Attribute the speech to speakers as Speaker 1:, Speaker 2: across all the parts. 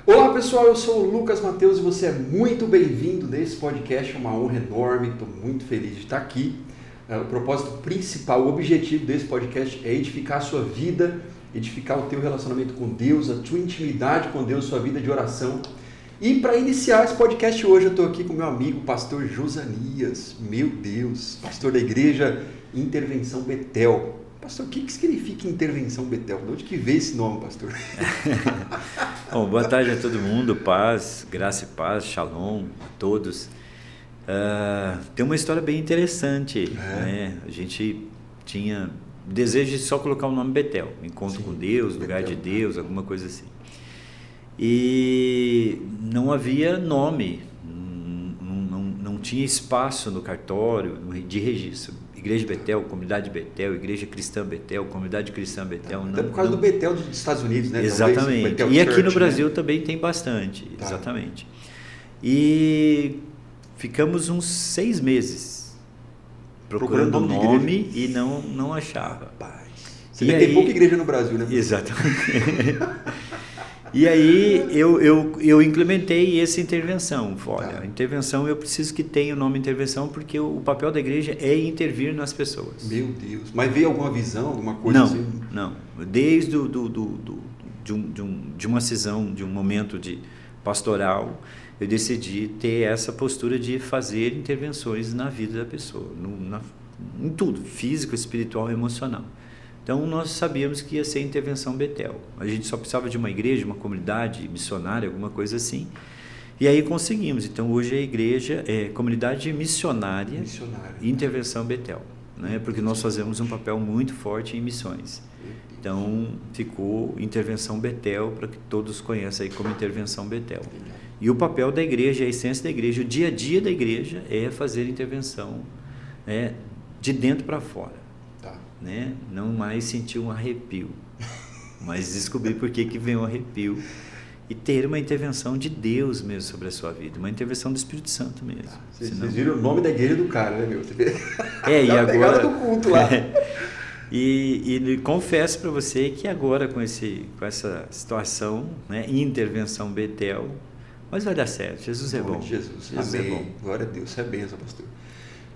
Speaker 1: Olá pessoal, eu sou o Lucas Mateus e você é muito bem-vindo nesse podcast, é uma honra enorme, estou muito feliz de estar aqui. O propósito principal, o objetivo desse podcast é edificar a sua vida, edificar o teu relacionamento com Deus, a tua intimidade com Deus, sua vida de oração. E para iniciar esse podcast hoje eu estou aqui com meu amigo, pastor Josanias, meu Deus, pastor da igreja Intervenção Betel. Pastor, o que significa Intervenção Betel? De onde que veio esse nome, pastor?
Speaker 2: Bom, boa tarde a todo mundo, paz, graça e paz, shalom a todos. Tem uma história bem interessante, né? A gente tinha desejo de só colocar o nome Betel, encontro com Deus, lugar de Deus, alguma coisa assim. E não havia nome, não tinha espaço no cartório de registro. Igreja Betel, Comunidade Betel, Igreja Cristã Betel, Comunidade Cristã Betel.
Speaker 1: Até por causa do Betel dos Estados Unidos, né?
Speaker 2: Exatamente.
Speaker 1: Betel
Speaker 2: e
Speaker 1: Church,
Speaker 2: aqui no Brasil,
Speaker 1: né?
Speaker 2: também tem bastante, exatamente. E ficamos uns 6 meses procurando o nome e não achava.
Speaker 1: Rapaz, você vê que tem pouca igreja no Brasil, né?
Speaker 2: Exatamente. E aí eu implementei essa intervenção. Olha, a intervenção, eu preciso que tenha o nome intervenção, porque o papel da igreja é intervir nas pessoas.
Speaker 1: Meu Deus. Mas veio alguma visão, alguma coisa
Speaker 2: não,
Speaker 1: assim?
Speaker 2: Não. Desde de uma cisão, de um momento de pastoral, eu decidi ter essa postura de fazer intervenções na vida da pessoa, em tudo, físico, espiritual e emocional. Então, nós sabíamos que ia ser intervenção Betel. A gente só precisava de uma igreja, uma comunidade missionária, alguma coisa assim. E aí conseguimos. Então, hoje a igreja é Comunidade Missionária. Intervenção Betel. Né? Porque nós fazemos um papel muito forte em missões. Então, ficou Intervenção Betel, para que todos conheçam aí como Intervenção Betel. E o papel da igreja, a essência da igreja, o dia a dia da igreja é fazer intervenção, né, de dentro para fora. Né? Não mais sentir um arrepio, mas descobrir por que vem um arrepio e ter uma intervenção de Deus mesmo sobre a sua vida, uma intervenção do Espírito Santo mesmo.
Speaker 1: Vocês viram o nome da igreja do cara, né, meu? Você vê?
Speaker 2: E agora
Speaker 1: do culto lá.
Speaker 2: E confesso para você que agora com essa situação, né, intervenção Betel, mas vai dar certo. Jesus é bom.
Speaker 1: Jesus
Speaker 2: é bom.
Speaker 1: Glória a Deus, isso é bênção, pastor.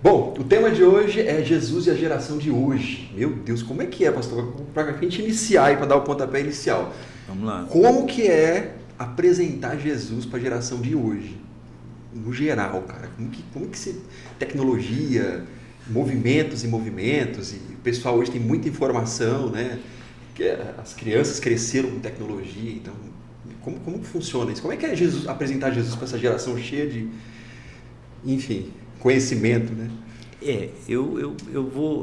Speaker 1: Bom, o tema de hoje é Jesus e a geração de hoje. Meu Deus, como é que é, pastor? Para a gente iniciar e para dar o pontapé inicial.
Speaker 2: Vamos lá.
Speaker 1: Como que é apresentar Jesus para a geração de hoje? No geral, cara. Como que se... Tecnologia, movimentos, e o pessoal hoje tem muita informação, né? As crianças cresceram com tecnologia, então... Como funciona isso? Como é que é apresentar Jesus para essa geração cheia de... Enfim... conhecimento, né?
Speaker 2: Eu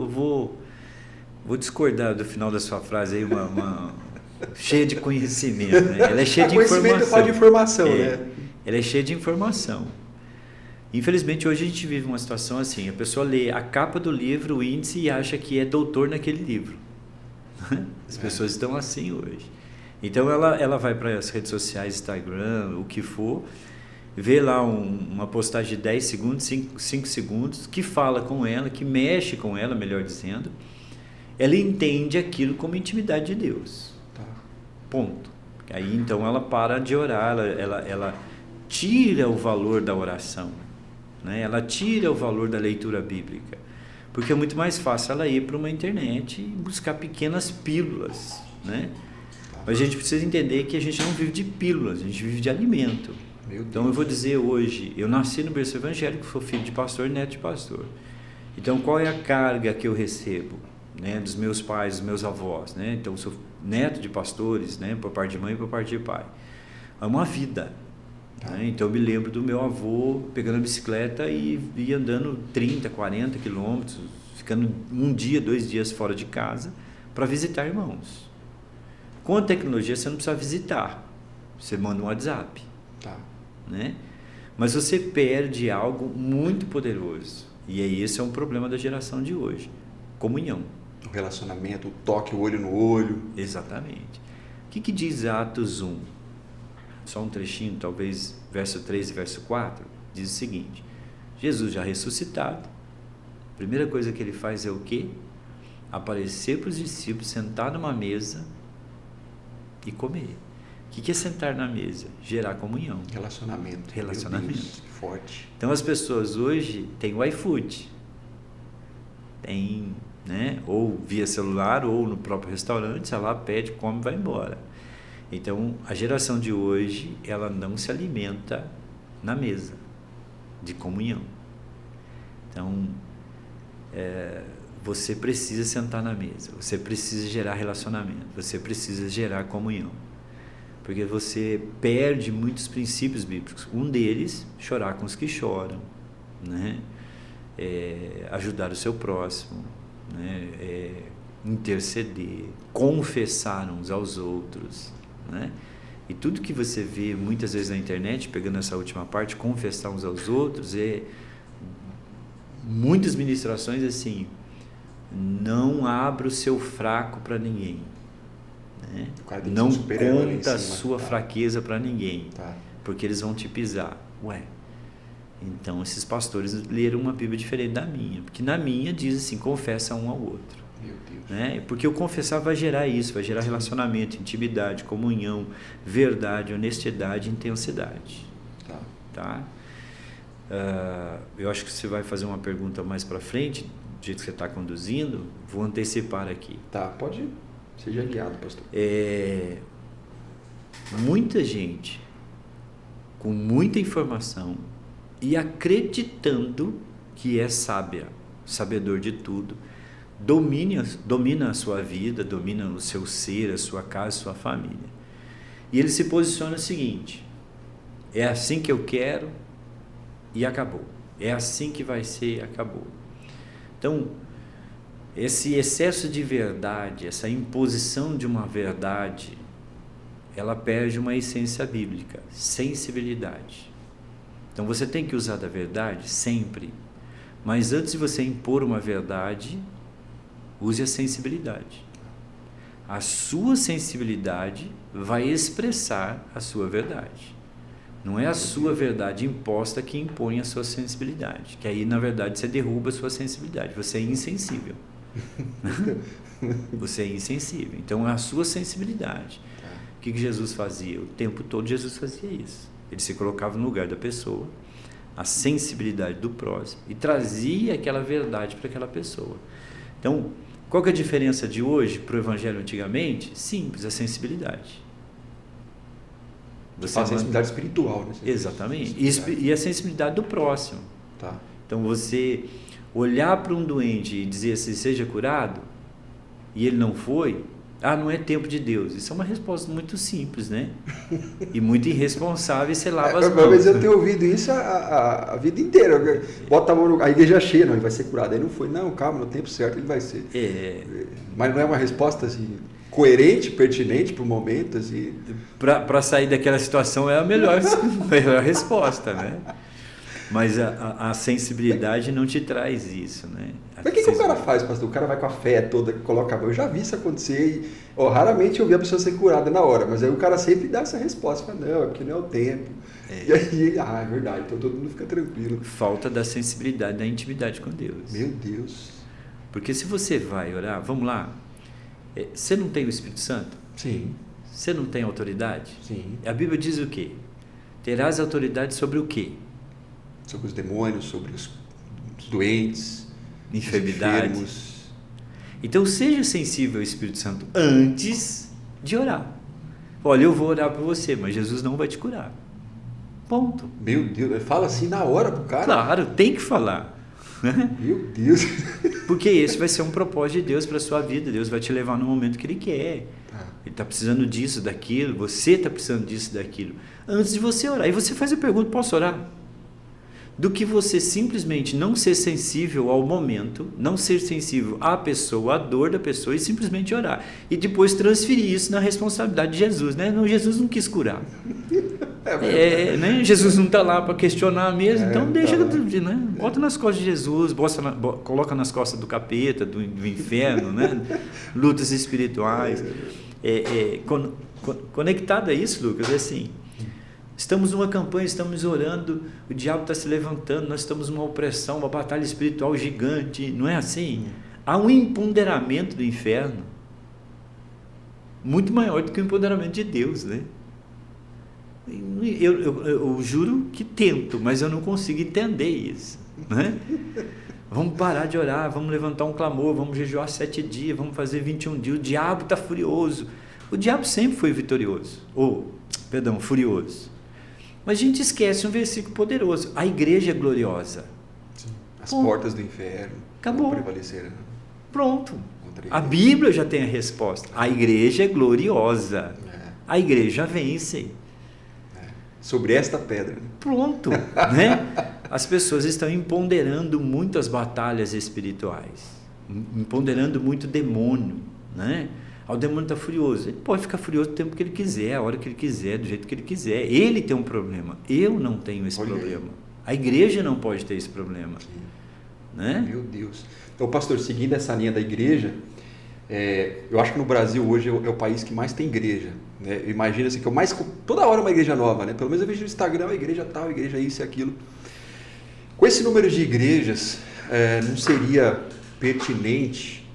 Speaker 2: vou discordar do final da sua frase aí, uma cheia de conhecimento, né? Ela é cheia de informação.
Speaker 1: Conhecimento fala de informação, né?
Speaker 2: Ela é cheia de informação. Infelizmente, hoje a gente vive uma situação assim, a pessoa lê a capa do livro, o índice, e acha que é doutor naquele livro. As pessoas estão assim hoje. Então, ela vai para as redes sociais, Instagram, o que for, vê lá uma postagem de 10 segundos, 5 segundos, que fala com ela, que mexe com ela, melhor dizendo, ela entende aquilo como intimidade de Deus. Ponto. Aí então ela para de orar, ela tira o valor da oração, né? Ela tira o valor da leitura bíblica, porque é muito mais fácil ela ir para uma internet e buscar pequenas pílulas, né? Mas a gente precisa entender que a gente não vive de pílulas, a gente vive de alimento. Então eu vou dizer hoje, eu nasci no berço evangélico, sou filho de pastor, neto de pastor. Então qual é a carga que eu recebo, né, dos meus pais, dos meus avós, né? Então eu sou neto de pastores, né, por parte de mãe e por parte de pai. É uma vida. Né? Então eu me lembro do meu avô pegando a bicicleta e ia andando 30, 40 quilômetros, ficando 1 dia, 2 dias fora de casa para visitar irmãos. Com a tecnologia você não precisa visitar, você manda um WhatsApp. Né? Mas você perde algo muito poderoso, e aí esse é um problema da geração de hoje: comunhão,
Speaker 1: o relacionamento, o toque, o olho no olho.
Speaker 2: Exatamente. O que diz Atos 1? Só um trechinho, talvez verso 3 e verso 4, diz o seguinte: Jesus já ressuscitado, a primeira coisa que ele faz é o quê? Aparecer para os discípulos, sentar numa mesa e comer. O que é sentar na mesa? Gerar comunhão.
Speaker 1: Relacionamento.
Speaker 2: Relacionamento.
Speaker 1: Meu Deus, que forte.
Speaker 2: Então as pessoas hoje têm o iFood. Tem, né? Ou via celular ou no próprio restaurante, sei lá, pede, come e vai embora. Então a geração de hoje, ela não se alimenta na mesa de comunhão. Então você precisa sentar na mesa, você precisa gerar relacionamento, você precisa gerar comunhão. Porque você perde muitos princípios bíblicos. Um deles, chorar com os que choram, né? Ajudar o seu próximo, né? Interceder, confessar uns aos outros, né? E tudo que você vê muitas vezes na internet, pegando essa última parte, confessar uns aos outros, muitas ministrações assim, não abra o seu fraco para ninguém. Né? Não conta a sua fraqueza para ninguém, porque eles vão te pisar. Ué, então esses pastores leram uma Bíblia diferente da minha, porque na minha diz assim, confessa um ao outro.
Speaker 1: Meu Deus.
Speaker 2: Né? Porque o confessar vai gerar isso, vai gerar relacionamento, intimidade, comunhão, verdade, honestidade, intensidade. Tá? Eu acho que você vai fazer uma pergunta mais para frente, do jeito que você está conduzindo, vou antecipar aqui.
Speaker 1: Tá, pode ir. Seja guiado, pastor.
Speaker 2: Muita gente com muita informação e acreditando que é sábia, sabedor de tudo, domina a sua vida, domina o seu ser, a sua casa, a sua família. E ele se posiciona o seguinte: é assim que eu quero e acabou. É assim que vai ser e acabou. Então, esse excesso de verdade, essa imposição de uma verdade, ela perde uma essência bíblica, sensibilidade. Então você tem que usar da verdade sempre, mas antes de você impor uma verdade, use a sensibilidade. A sua sensibilidade vai expressar a sua verdade. Não é a sua verdade imposta que impõe a sua sensibilidade, que aí na verdade você derruba a sua sensibilidade, você é insensível. Você é insensível. Então é a sua sensibilidade. O que Jesus fazia? O tempo todo Jesus fazia isso. Ele se colocava no lugar da pessoa, a sensibilidade do próximo, e trazia aquela verdade para aquela pessoa. Então, qual que é a diferença de hoje para o evangelho antigamente? Simples, a sensibilidade.
Speaker 1: Você a sensibilidade espiritual, né?
Speaker 2: Exatamente. E a sensibilidade do próximo.
Speaker 1: Tá.
Speaker 2: Então você olhar para um doente e dizer assim, seja curado, e ele não foi, não é tempo de Deus. Isso é uma resposta muito simples, né? E muito irresponsável, e você lava as mãos.
Speaker 1: Mas eu tenho ouvido isso a vida inteira. Bota a mão a igreja cheia, não, ele vai ser curado. Aí não foi, não, calma, no tempo certo ele vai ser. Mas não é uma resposta assim, coerente, pertinente para o momento? Assim.
Speaker 2: Para sair daquela situação é a melhor resposta, né? Mas a sensibilidade não te traz isso, né?
Speaker 1: Mas o que o cara faz, pastor? O cara vai com a fé toda, coloca a mão. Eu já vi isso acontecer e raramente eu vi a pessoa ser curada na hora, mas aí o cara sempre dá essa resposta. Fala, não, é porque não é o tempo. E aí, é verdade, então todo mundo fica tranquilo.
Speaker 2: Falta da sensibilidade, da intimidade com Deus.
Speaker 1: Meu Deus.
Speaker 2: Porque se você vai orar, vamos lá, você não tem o Espírito Santo?
Speaker 1: Sim.
Speaker 2: Você não tem autoridade?
Speaker 1: Sim.
Speaker 2: A Bíblia diz o quê? Terás autoridade sobre o quê?
Speaker 1: Sobre os demônios, sobre os doentes,
Speaker 2: enfermidades.
Speaker 1: Enfermos.
Speaker 2: Então seja sensível ao Espírito Santo antes de orar. Olha, eu vou orar por você, mas Jesus não vai te curar. Ponto.
Speaker 1: Meu Deus, fala assim na hora pro cara?
Speaker 2: Claro, tem que falar.
Speaker 1: Meu Deus.
Speaker 2: Porque esse vai ser um propósito de Deus para a sua vida. Deus vai te levar no momento que Ele quer. Ele está precisando disso, daquilo. Você está precisando disso, daquilo. Antes de você orar. E você faz a pergunta, posso orar? Do que você simplesmente não ser sensível ao momento, não ser sensível à pessoa, à dor da pessoa e simplesmente orar. E depois transferir isso na responsabilidade de Jesus, né? Não, Jesus não quis curar. Né? Jesus não está lá para questionar mesmo, então deixa, né? Bota nas costas de Jesus, coloca nas costas do capeta, do inferno, né? Lutas espirituais. Conectado a isso, Lucas, é assim... Estamos numa campanha, estamos orando, o diabo está se levantando, nós estamos numa opressão, uma batalha espiritual gigante, não é assim? Há um empoderamento do inferno muito maior do que o empoderamento de Deus, né? Eu juro que tento, mas eu não consigo entender isso, né? Vamos parar de orar, vamos levantar um clamor, vamos jejuar 7 dias, vamos fazer 21 dias. O diabo está furioso. O diabo sempre foi vitorioso, furioso. Mas a gente esquece um versículo poderoso. A igreja é gloriosa.
Speaker 1: Sim. As portas do inferno
Speaker 2: acabou.
Speaker 1: Não prevalecerão.
Speaker 2: Pronto. A Bíblia já tem a resposta. A igreja é gloriosa. A igreja vence.
Speaker 1: Sobre esta pedra.
Speaker 2: Pronto, né? As pessoas estão empoderando muito as batalhas espirituais, empoderando muito o demônio, né? O demônio está furioso. Ele pode ficar furioso o tempo que ele quiser, a hora que ele quiser, do jeito que ele quiser. Ele tem um problema. Eu não tenho esse problema. A igreja não pode ter esse problema. Né?
Speaker 1: Meu Deus. Então, pastor, seguindo essa linha da igreja, eu acho que no Brasil hoje é o país que mais tem igreja. Né? Imagina assim, que toda hora uma igreja nova, né? Pelo menos eu vejo no Instagram, a igreja tal, a igreja isso e aquilo. Com esse número de igrejas, não seria pertinente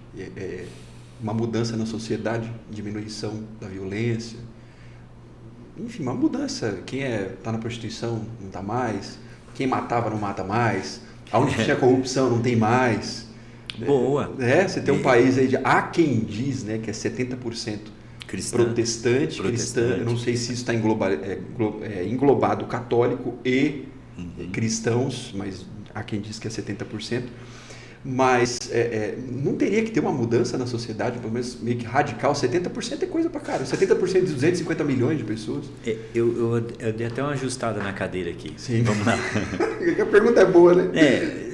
Speaker 1: uma mudança na sociedade, diminuição da violência, enfim, uma mudança. Quem está na prostituição não está mais, quem matava não mata mais, onde tinha corrupção não tem mais.
Speaker 2: Boa.
Speaker 1: Você tem um país aí há quem diz, né, que é 70% protestante, cristã. Eu não sei se isso está englobado católico e cristãos, mas há quem diz que é 70%. Mas não teria que ter uma mudança na sociedade, pelo menos meio que radical. 70% é coisa pra cara. 70% de 250 milhões de pessoas.
Speaker 2: Eu dei até uma ajustada na cadeira aqui.
Speaker 1: Sim.
Speaker 2: Vamos lá.
Speaker 1: A pergunta é boa, né?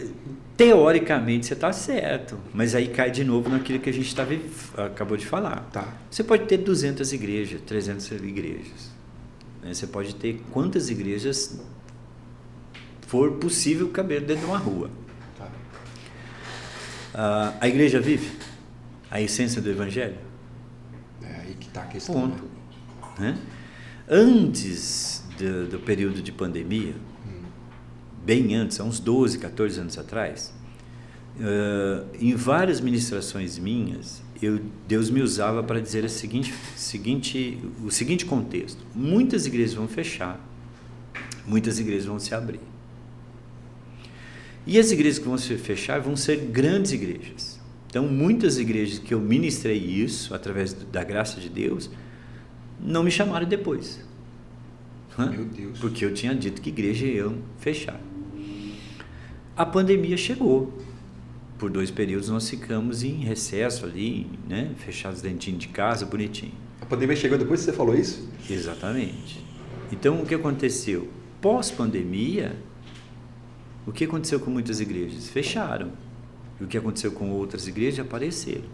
Speaker 2: Teoricamente você está certo, mas aí cai de novo naquilo que a gente acabou de falar.
Speaker 1: Tá.
Speaker 2: Você pode ter 200 igrejas, 300 igrejas. Né? Você pode ter quantas igrejas for possível caber dentro de uma rua. A igreja vive a essência do evangelho?
Speaker 1: É aí que está a questão.
Speaker 2: Ponto. Né? Antes do período de pandemia, bem antes, há uns 12, 14 anos atrás, em várias ministrações minhas, Deus me usava para dizer o seguinte contexto: muitas igrejas vão fechar, muitas igrejas vão se abrir. E as igrejas que vão se fechar vão ser grandes igrejas. Então, muitas igrejas que eu ministrei isso, através da graça de Deus, não me chamaram depois.
Speaker 1: Meu Deus.
Speaker 2: Porque eu tinha dito que igreja iam fechar. A pandemia chegou. Por 2 períodos nós ficamos em recesso ali, né? Fechados dentro de casa, bonitinho.
Speaker 1: A pandemia chegou depois que você falou isso?
Speaker 2: Exatamente. Então, o que aconteceu? Pós-pandemia, o que aconteceu com muitas igrejas? Fecharam. E o que aconteceu com outras igrejas? Apareceram.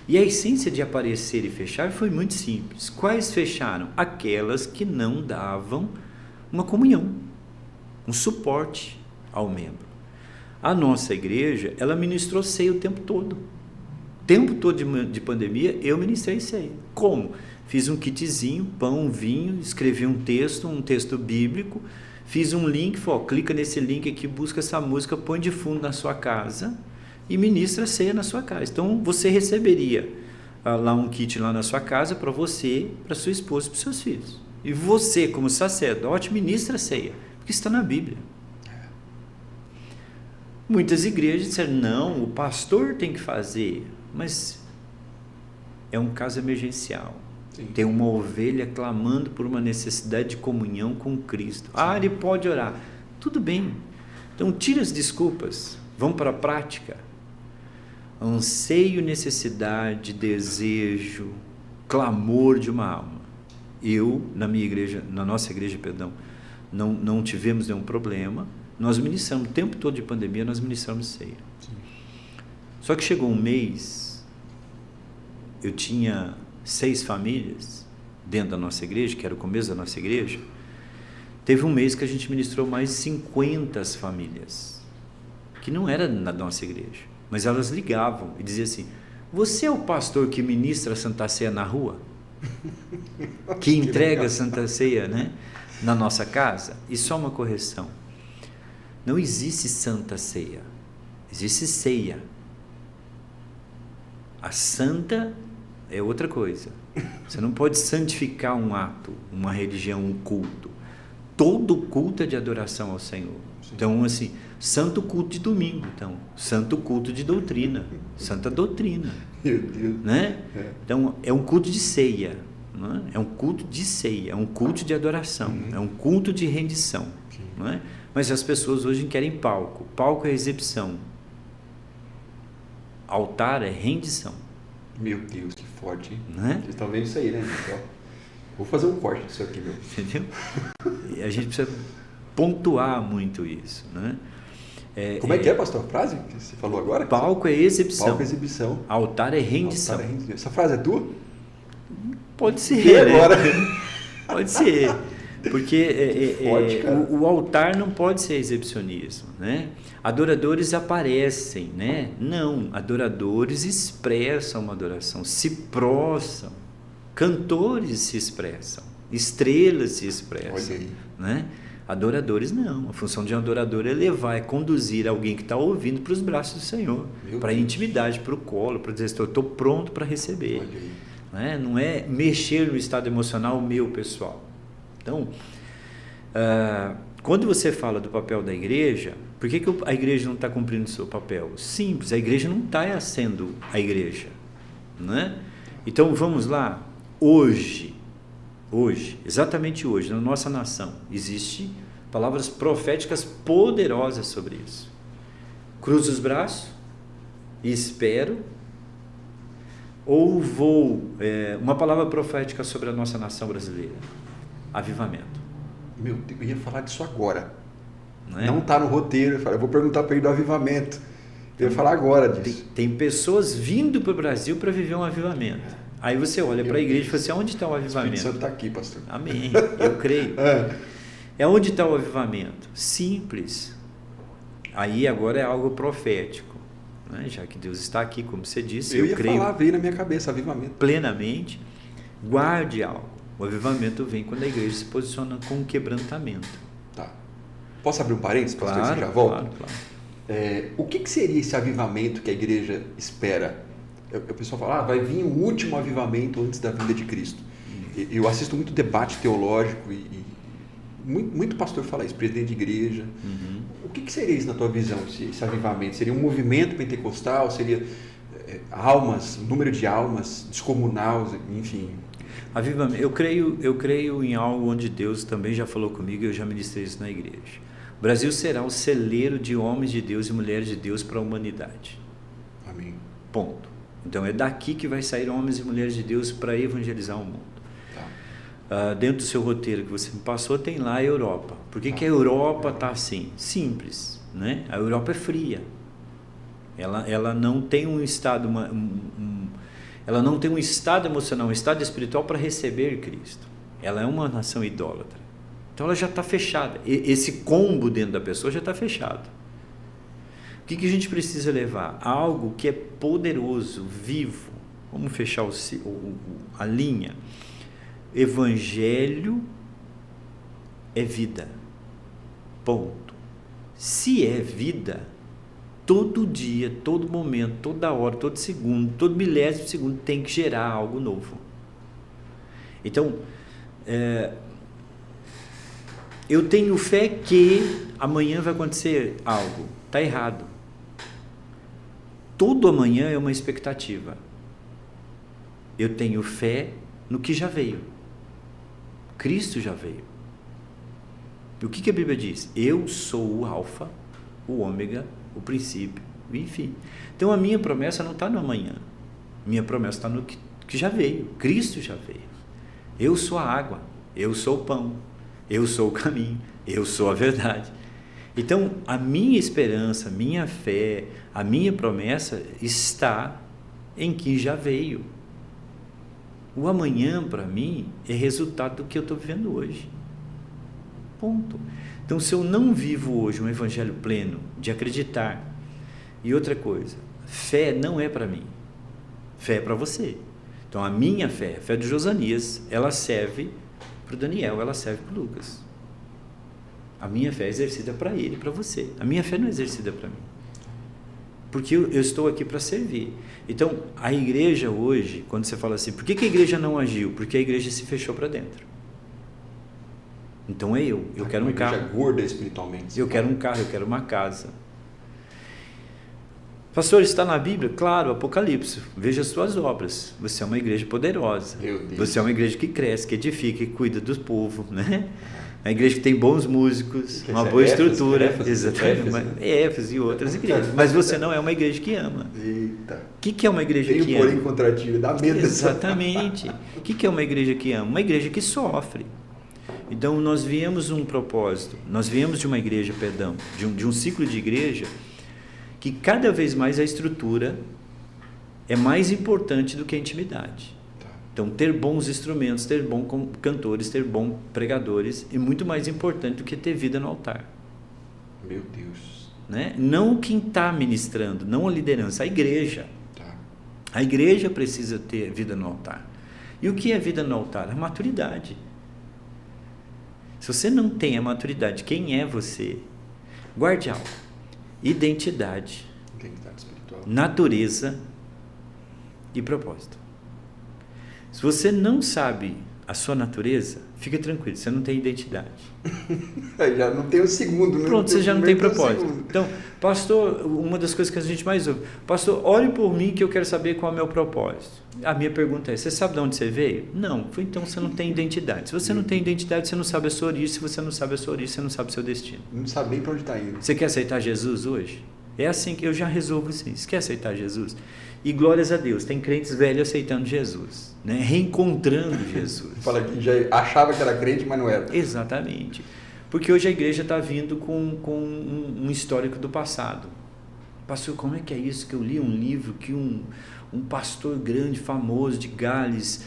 Speaker 2: E a essência de aparecer e fechar foi muito simples. Quais fecharam? Aquelas que não davam uma comunhão, um suporte ao membro. A nossa igreja, ela ministrou ceia o tempo todo. O tempo todo de pandemia, eu ministrei ceia. Como? Fiz um kitzinho, pão, vinho, escrevi um texto bíblico, fiz um link, falei, clica nesse link aqui, busca essa música, põe de fundo na sua casa e ministra a ceia na sua casa. Então, você receberia lá um kit lá na sua casa para você, para sua esposa e para os seus filhos. E você, como sacerdote, ministra a ceia, porque está na Bíblia. Muitas igrejas disseram, não, o pastor tem que fazer, mas é um caso emergencial. Sim. Tem uma ovelha clamando por uma necessidade de comunhão com Cristo. Sim. Ele pode orar. Tudo bem. Então, tira as desculpas. Vamos para a prática. Anseio, necessidade, desejo, clamor de uma alma. Na nossa igreja, não tivemos nenhum problema. Nós ministramos, o tempo todo de pandemia, nós ministramos ceia. Sim. Só que chegou um mês, eu tinha 6 famílias dentro da nossa igreja, que era o começo da nossa igreja. Teve um mês que a gente ministrou mais 50 famílias, que não era na nossa igreja, mas elas ligavam e diziam assim, você é o pastor que ministra a Santa Ceia na rua? Que entrega a Santa Ceia, né, na nossa casa? E só uma correção. Não existe Santa Ceia, existe ceia. A santa é outra coisa. Você não pode santificar um ato, uma religião, um culto. todo culto é de adoração ao Senhor. Sim. Então, assim, santo culto de domingo, então, santo culto de doutrina, santa doutrina.
Speaker 1: Meu Deus.
Speaker 2: Né? Então, é um culto de ceia, né? É um culto de ceia, é um culto de adoração, é um culto de rendição. Né? Mas as pessoas hoje querem palco. Palco é exibição. Altar é rendição.
Speaker 1: Meu Deus, que forte, hein?
Speaker 2: Né?
Speaker 1: Vocês estão vendo isso aí, né? Então, vou fazer um corte disso aqui, meu.
Speaker 2: Entendeu? E a gente precisa pontuar muito isso, né?
Speaker 1: Como é que é, pastor, a frase que você falou agora?
Speaker 2: Palco é exibição.
Speaker 1: Palco é exibição.
Speaker 2: Altar é rendição.
Speaker 1: Altar é rendição. Essa frase é tua?
Speaker 2: Pode ser.
Speaker 1: E agora?
Speaker 2: Pode ser. Porque
Speaker 1: Forte,
Speaker 2: o altar não pode ser exibicionismo, né? Adoradores aparecem, né? Não, adoradores expressam uma adoração, se prostram, cantores se expressam, estrelas se expressam, né? Adoradores não, a função de um adorador é levar, é conduzir alguém que está ouvindo para os braços do Senhor, para a intimidade, para o colo, para dizer, estou pronto para receber, né? Não é mexer no estado emocional meu pessoal. Então, quando você fala do papel da igreja, por que a igreja não está cumprindo o seu papel? Simples, a igreja não está sendo a igreja, né? Então, vamos lá, hoje, exatamente hoje, na nossa nação, existem palavras proféticas poderosas sobre isso. Cruzo os braços e espero, ou vou, uma palavra profética sobre a nossa nação brasileira, avivamento.
Speaker 1: Meu Deus, eu ia falar disso agora. Não está no roteiro, eu vou perguntar para ele do avivamento. Eu ia falar agora disso.
Speaker 2: Tem pessoas vindo para o Brasil para viver um avivamento. Aí você olha para a igreja e fala assim, onde está o avivamento? O
Speaker 1: Espírito Santo está aqui, pastor.
Speaker 2: Amém, eu creio. Onde está o avivamento? Simples. Aí agora é algo profético, né? Já que Deus está aqui, como você disse, eu creio.
Speaker 1: Falar, veio na minha cabeça, avivamento.
Speaker 2: Plenamente, guarde algo. O avivamento vem quando a igreja se posiciona com um quebrantamento.
Speaker 1: Tá. Posso abrir um parênteses, pastor,
Speaker 2: claro,
Speaker 1: você já volta?
Speaker 2: Claro.
Speaker 1: O que seria esse avivamento que a igreja espera? O pessoal fala, vai vir o último avivamento antes da vinda de Cristo. Eu assisto muito debate teológico e muito pastor fala isso, presidente de igreja. O que seria isso na tua visão, esse avivamento? Seria um movimento pentecostal? Seria almas, número de almas descomunal, enfim?
Speaker 2: Avivamento. Eu creio em algo onde Deus também já falou comigo e eu já ministrei isso na igreja. O Brasil será o celeiro de homens de Deus e mulheres de Deus para a humanidade.
Speaker 1: Amém.
Speaker 2: Ponto. Então é daqui que vai sair homens e mulheres de Deus para evangelizar o mundo. Dentro do seu roteiro que você me passou, tem lá a Europa. Por que a Europa está assim? Simples, né? A Europa é fria. Ela não tem um estado, ela não tem um estado emocional, um estado espiritual para receber Cristo. Ela é uma nação idólatra. Então ela já está fechada. Esse combo dentro da pessoa já está fechado. O que a gente precisa levar? Algo que é poderoso, vivo. Vamos fechar a linha. Evangelho é vida. Ponto. Se é vida, todo dia, todo momento, toda hora, todo segundo, todo milésimo de segundo tem que gerar algo novo. Então, eu tenho fé que amanhã vai acontecer algo. Está errado. Todo amanhã é uma expectativa. Eu tenho fé no que já veio. Cristo já veio. E o que a Bíblia diz? Eu sou o alfa, o ômega, o princípio, o fim. Então a minha promessa não está no amanhã. Minha promessa está no que já veio. Cristo já veio. Eu sou a água, eu sou o pão, eu sou o caminho, eu sou a verdade. Então a minha esperança, a minha fé, a minha promessa está em que já veio. O amanhã, para mim, é resultado do que eu estou vivendo hoje. Ponto. Então, se eu não vivo hoje um evangelho pleno de acreditar, e outra coisa, fé não é para mim, fé é para você. Então, a minha fé, a fé de Josanias, ela serve para o Daniel, ela serve para o Lucas. A minha fé é exercida para ele, para você. A minha fé não é exercida para mim. Porque eu estou aqui para servir. Então, a igreja hoje, quando você fala assim, por que a igreja não agiu? Porque a igreja se fechou para dentro. Então eu quero um carro.
Speaker 1: Uma igreja gorda espiritualmente.
Speaker 2: Eu quero um carro, eu quero uma casa. Pastor, está na Bíblia? Claro, Apocalipse. Veja as suas obras. Você é uma igreja poderosa.
Speaker 1: Meu Deus.
Speaker 2: Você é uma igreja que cresce, que edifica, que cuida do povo, né? A igreja que tem bons músicos, uma boa estrutura. Exatamente. Éfeso e outras igrejas. Mas você não é uma igreja que ama.
Speaker 1: Eita.
Speaker 2: O que é uma igreja que ama?
Speaker 1: Porém contrativo, dá medo.
Speaker 2: Exatamente. O que é uma igreja que ama? Uma igreja que sofre. Então, nós viemos um propósito, nós viemos de uma igreja, de um ciclo de igreja, que cada vez mais a estrutura é mais importante do que a intimidade. Então, ter bons instrumentos, ter bons cantores, ter bons pregadores é muito mais importante do que ter vida no altar.
Speaker 1: Meu Deus.
Speaker 2: Né? Não quem está ministrando, não a liderança, a igreja.
Speaker 1: Tá.
Speaker 2: A igreja precisa ter vida no altar. E o que é vida no altar? A maturidade. Se você não tem a maturidade, quem é você? Guarde algo. Identidade
Speaker 1: espiritual,
Speaker 2: natureza e propósito. Se você não sabe a sua natureza, fica tranquilo, você não tem identidade.
Speaker 1: Já não tem o segundo, né?
Speaker 2: Pronto, você já não tem propósito. Então, pastor, uma das coisas que a gente mais ouve, pastor, ore por mim que eu quero saber qual é o meu propósito. A minha pergunta é, você sabe de onde você veio? Não, então você não tem identidade. Se você não tem identidade, você não sabe a sua origem. Se você não sabe a sua origem, você não sabe o seu destino.
Speaker 1: Não sabe nem para onde está indo.
Speaker 2: Você quer aceitar Jesus hoje? É assim que eu já resolvo assim. Você quer aceitar Jesus? E glórias a Deus, tem crentes velhos aceitando Jesus, né? Reencontrando Jesus.
Speaker 1: Fala que já achava que era crente, mas não era.
Speaker 2: Exatamente. Porque hoje a igreja está vindo com um histórico do passado. Pastor, como é que é isso? Que eu li um livro que um pastor grande, famoso de Gales,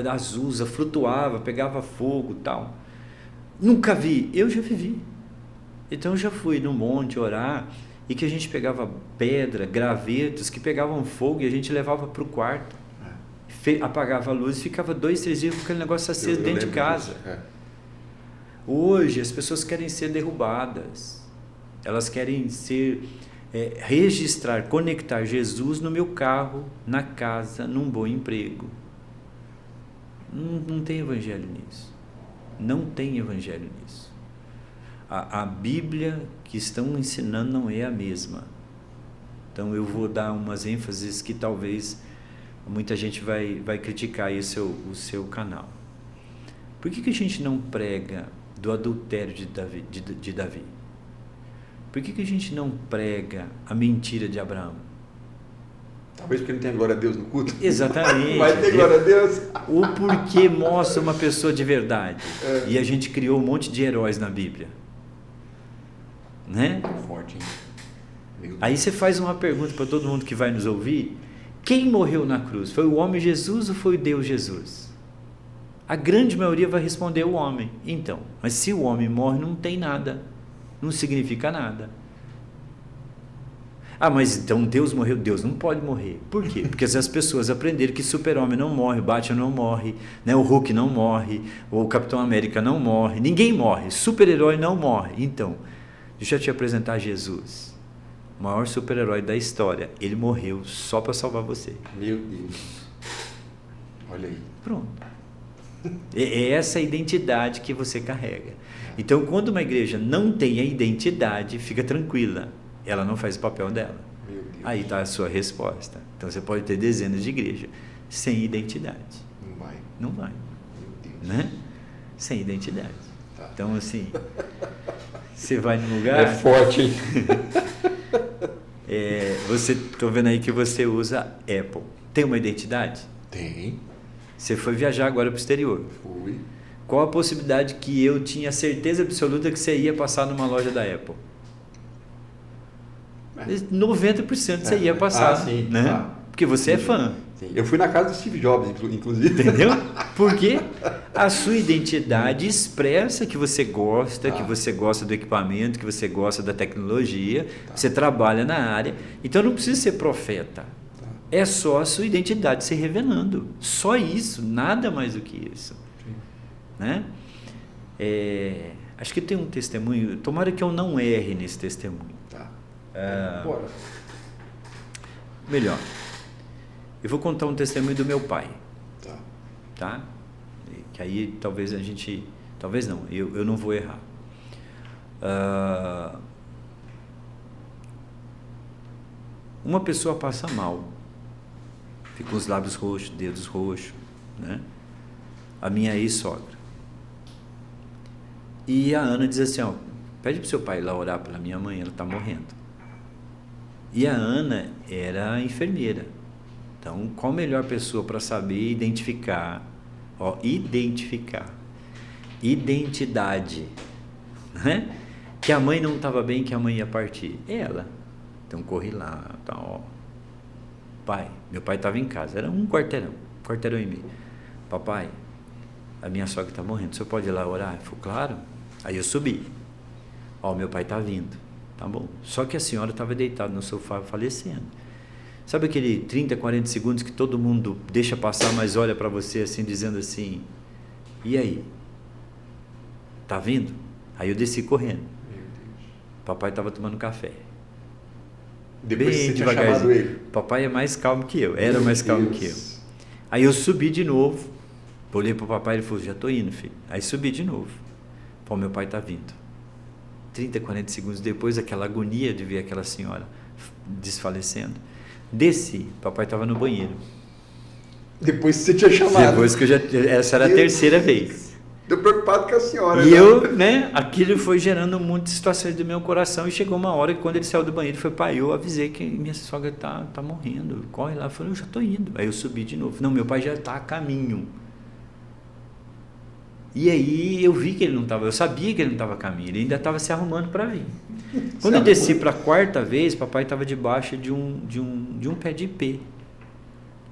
Speaker 2: Azusa, flutuava, pegava fogo e tal. Nunca vi. Eu já vivi. Então eu já fui no monte orar e que a gente pegava pedra, gravetos que pegavam fogo e a gente levava para o quarto. Apagava a luz e ficava 2, 3 dias com aquele negócio aceso dentro de casa. Hoje as pessoas querem ser derrubadas. Elas querem ser... registrar, conectar Jesus no meu carro, na casa, num bom emprego. Não tem evangelho nisso. Não tem evangelho nisso. A Bíblia que estão ensinando não é a mesma. Então eu vou dar umas ênfases que talvez muita gente vai criticar aí o seu canal. Por que a gente não prega do adultério de Davi? Por que a gente não prega a mentira de Abraão?
Speaker 1: Talvez porque não tenha glória a Deus no culto.
Speaker 2: Exatamente.
Speaker 1: Mas tem glória a Deus.
Speaker 2: O porquê mostra uma pessoa de verdade. E a gente criou um monte de heróis na Bíblia. Né?
Speaker 1: Forte, hein?
Speaker 2: Aí você faz uma pergunta para todo mundo que vai nos ouvir. Quem morreu na cruz? Foi o homem Jesus ou foi o Deus Jesus? A grande maioria vai responder o homem. Então, mas se o homem morre, não tem nada. Não significa nada. Ah, mas então Deus morreu? Deus não pode morrer. Por quê? Porque se as pessoas aprenderam que Super-Homem não morre, Batman não morre, né? O Hulk não morre, o Capitão América não morre, ninguém morre, super-herói não morre. Então, deixa eu te apresentar Jesus, o maior super-herói da história. Ele morreu só para salvar você.
Speaker 1: Meu Deus. Olha aí.
Speaker 2: Pronto. É essa a identidade que você carrega. Então, quando uma igreja não tem a identidade, fica tranquila. Ela não faz o papel dela.
Speaker 1: Meu Deus.
Speaker 2: Aí está a sua resposta. Então, você pode ter dezenas de igrejas sem identidade.
Speaker 1: Não vai.
Speaker 2: Não vai.
Speaker 1: Meu Deus.
Speaker 2: Né? Sem identidade.
Speaker 1: Tá.
Speaker 2: Então, assim, você vai num lugar...
Speaker 1: É forte, hein?
Speaker 2: Estou vendo aí que você usa Apple. Tem uma identidade?
Speaker 1: Tem.
Speaker 2: Você foi viajar agora para o exterior.
Speaker 1: Fui.
Speaker 2: Qual a possibilidade que eu tinha certeza absoluta que você ia passar numa loja da Apple? 90% você ia passar,
Speaker 1: sim,
Speaker 2: né?
Speaker 1: tá.
Speaker 2: Porque você é fã.
Speaker 1: Sim. Eu fui na casa do Steve Jobs, inclusive.
Speaker 2: Entendeu? Porque a sua identidade expressa que você gosta, que você gosta do equipamento, que você gosta da tecnologia, você trabalha na área. Então não precisa ser profeta. É só a sua identidade se revelando. Só isso, nada mais do que isso. Né? Acho que tem um testemunho, tomara que eu não erre nesse testemunho.
Speaker 1: Bora.
Speaker 2: Melhor, eu vou contar um testemunho do meu pai.
Speaker 1: Tá.
Speaker 2: Que aí talvez a gente Talvez não, eu não vou errar. Uma pessoa passa mal, fica com os lábios roxos, dedos roxos, né? A minha ex-sogra. E a Ana diz assim, ó, pede para o seu pai ir lá orar pela minha mãe, ela está morrendo. E a Ana era enfermeira. Então, qual a melhor pessoa para saber identificar, identidade, né? Que a mãe não estava bem, que a mãe ia partir? Ela. Então, corri lá, tá, ó. Pai, meu pai estava em casa, era um quarteirão e meio. Papai, a minha sogra está morrendo, o senhor pode ir lá orar? Ele falou, claro. Aí eu subi. Ó, meu pai está vindo. Tá bom. Só que a senhora estava deitada no sofá falecendo. Sabe aquele 30, 40 segundos que todo mundo deixa passar, mas olha para você assim, dizendo assim, e aí? Tá vindo? Aí eu desci correndo. Papai estava tomando café.
Speaker 1: Depois bem você tinha chamado ele.
Speaker 2: Papai é mais calmo que eu, era mais calmo que eu. Aí eu subi de novo, olhei para o papai e ele falou, já estou indo, filho. Aí subi de novo. Pô, meu pai está vindo. 30, 40 segundos depois, aquela agonia de ver aquela senhora desfalecendo. Desci, papai estava no banheiro.
Speaker 1: Depois que você tinha chamado.
Speaker 2: Depois que essa era a terceira vez.
Speaker 1: Estou preocupado com a senhora.
Speaker 2: E eu, né, aquilo foi gerando muitas situações do meu coração e chegou uma hora que quando ele saiu do banheiro, foi, pai, eu avisei que minha sogra tá morrendo, corre lá. Eu falei, eu já estou indo. Aí eu subi de novo. Não, meu pai já está a caminho. E aí eu vi que ele não estava, eu sabia que ele não estava a caminho, ele ainda estava se arrumando para vir. Quando eu desci para a quarta vez, papai estava debaixo de um pé de ipê,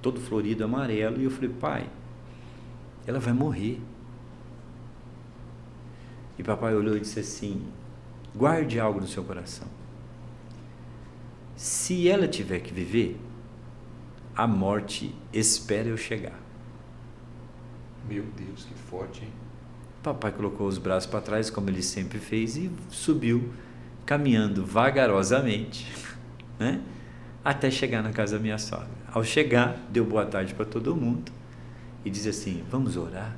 Speaker 2: todo florido, amarelo, e eu falei, pai, ela vai morrer. E papai olhou e disse assim, guarde algo no seu coração. Se ela tiver que viver, a morte espera eu chegar.
Speaker 1: Meu Deus, que forte, hein?
Speaker 2: Papai colocou os braços para trás, como ele sempre fez, e subiu, caminhando vagarosamente, né? Até chegar na casa da minha sogra. Ao chegar, deu boa tarde para todo mundo e disse assim, vamos orar?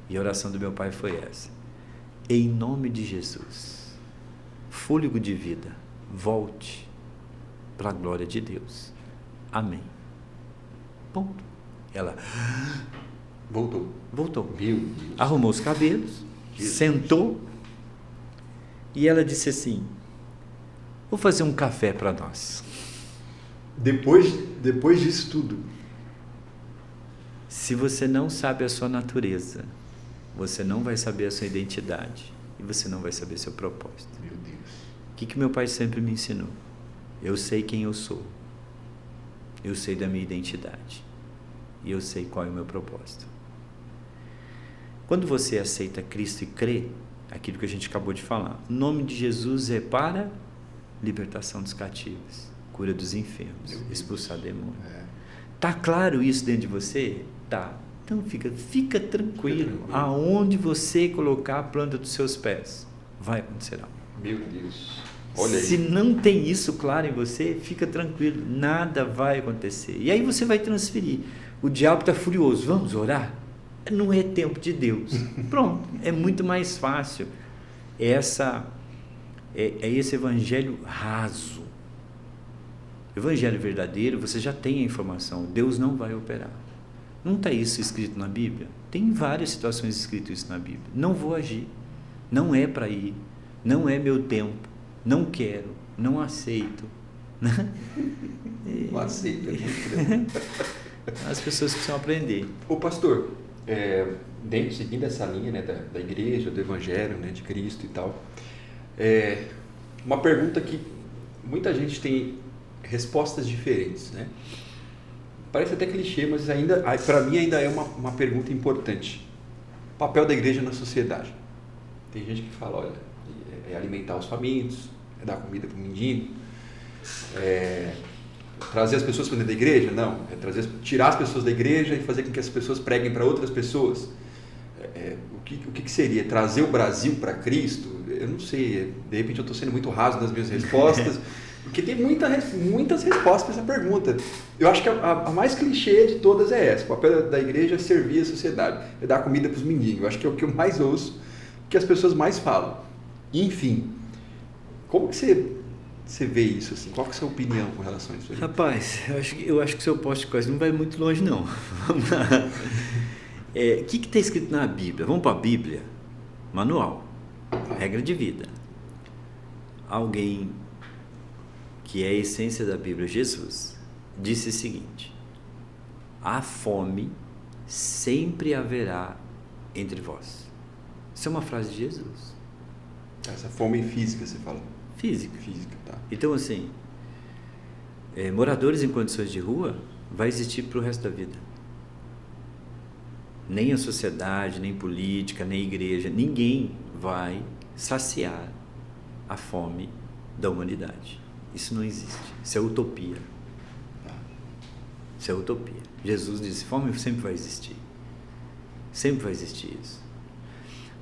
Speaker 2: E a oração do meu pai foi essa. Em nome de Jesus, fôlego de vida, volte para a glória de Deus. Amém. Ponto. Ela...
Speaker 1: Voltou. Meu Deus.
Speaker 2: Arrumou os cabelos, sentou e ela disse assim, vou fazer um café para nós.
Speaker 1: Depois disso tudo.
Speaker 2: Se você não sabe a sua natureza, você não vai saber a sua identidade e você não vai saber seu propósito.
Speaker 1: Meu Deus.
Speaker 2: O que meu pai sempre me ensinou? Eu sei quem eu sou. Eu sei da minha identidade. E eu sei qual é o meu propósito. Quando você aceita Cristo e crê, aquilo que a gente acabou de falar, o nome de Jesus é para libertação dos cativos, cura dos enfermos, expulsar demônios. Tá claro isso dentro de você? Tá. Então fica tranquilo. Aonde você colocar a planta dos seus pés, vai acontecer algo.
Speaker 1: Meu Deus. Olha aí.
Speaker 2: Se não tem isso claro em você, fica tranquilo, nada vai acontecer. E aí você vai transferir. O diabo está furioso, vamos orar? Não é tempo de Deus. Pronto, é muito mais fácil. É esse evangelho raso. Evangelho verdadeiro, você já tem a informação, Deus não vai operar. Não está isso escrito na Bíblia? Tem várias situações escrito isso na Bíblia. Não vou agir, não é para ir, não é meu tempo, não quero, não aceito.
Speaker 1: Não aceito.
Speaker 2: As pessoas precisam aprender.
Speaker 1: Ô pastor, seguindo essa linha, né, da igreja, do evangelho, né, de Cristo e tal, uma pergunta que muita gente tem respostas diferentes, né? Parece até clichê, mas ainda, para mim ainda é uma pergunta importante. O papel da igreja na sociedade. Tem gente que fala, olha, é alimentar os famintos, é dar comida para o mendigo, trazer as pessoas para dentro da igreja? Não, tirar as pessoas da igreja e fazer com que as pessoas preguem para outras pessoas. O que seria? Trazer o Brasil para Cristo? Eu não sei, de repente eu estou sendo muito raso nas minhas respostas, Porque tem muitas respostas para essa pergunta. Eu acho que a mais clichê de todas é essa. O papel da igreja é servir a sociedade, é dar comida para os mendigos. Eu acho que é o que eu mais ouço, que as pessoas mais falam. Enfim, como que você vê isso? Assim? Qual que é a sua opinião com relação a isso aí?
Speaker 2: Rapaz, eu acho que seu post quase não vai muito longe, não. Vamos lá. O que está escrito na Bíblia? Vamos para a Bíblia? Manual. Regra de vida. Alguém que é a essência da Bíblia, Jesus, disse o seguinte: a fome sempre haverá entre vós. Isso é uma frase de Jesus.
Speaker 1: Essa fome física, você fala?
Speaker 2: Física.
Speaker 1: Física, tá.
Speaker 2: Então, assim, moradores em condições de rua vai existir para o resto da vida. Nem a sociedade, nem política, nem igreja, ninguém vai saciar a fome da humanidade. Isso não existe. Isso é utopia. Isso é utopia. Jesus disse: fome sempre vai existir. Sempre vai existir isso.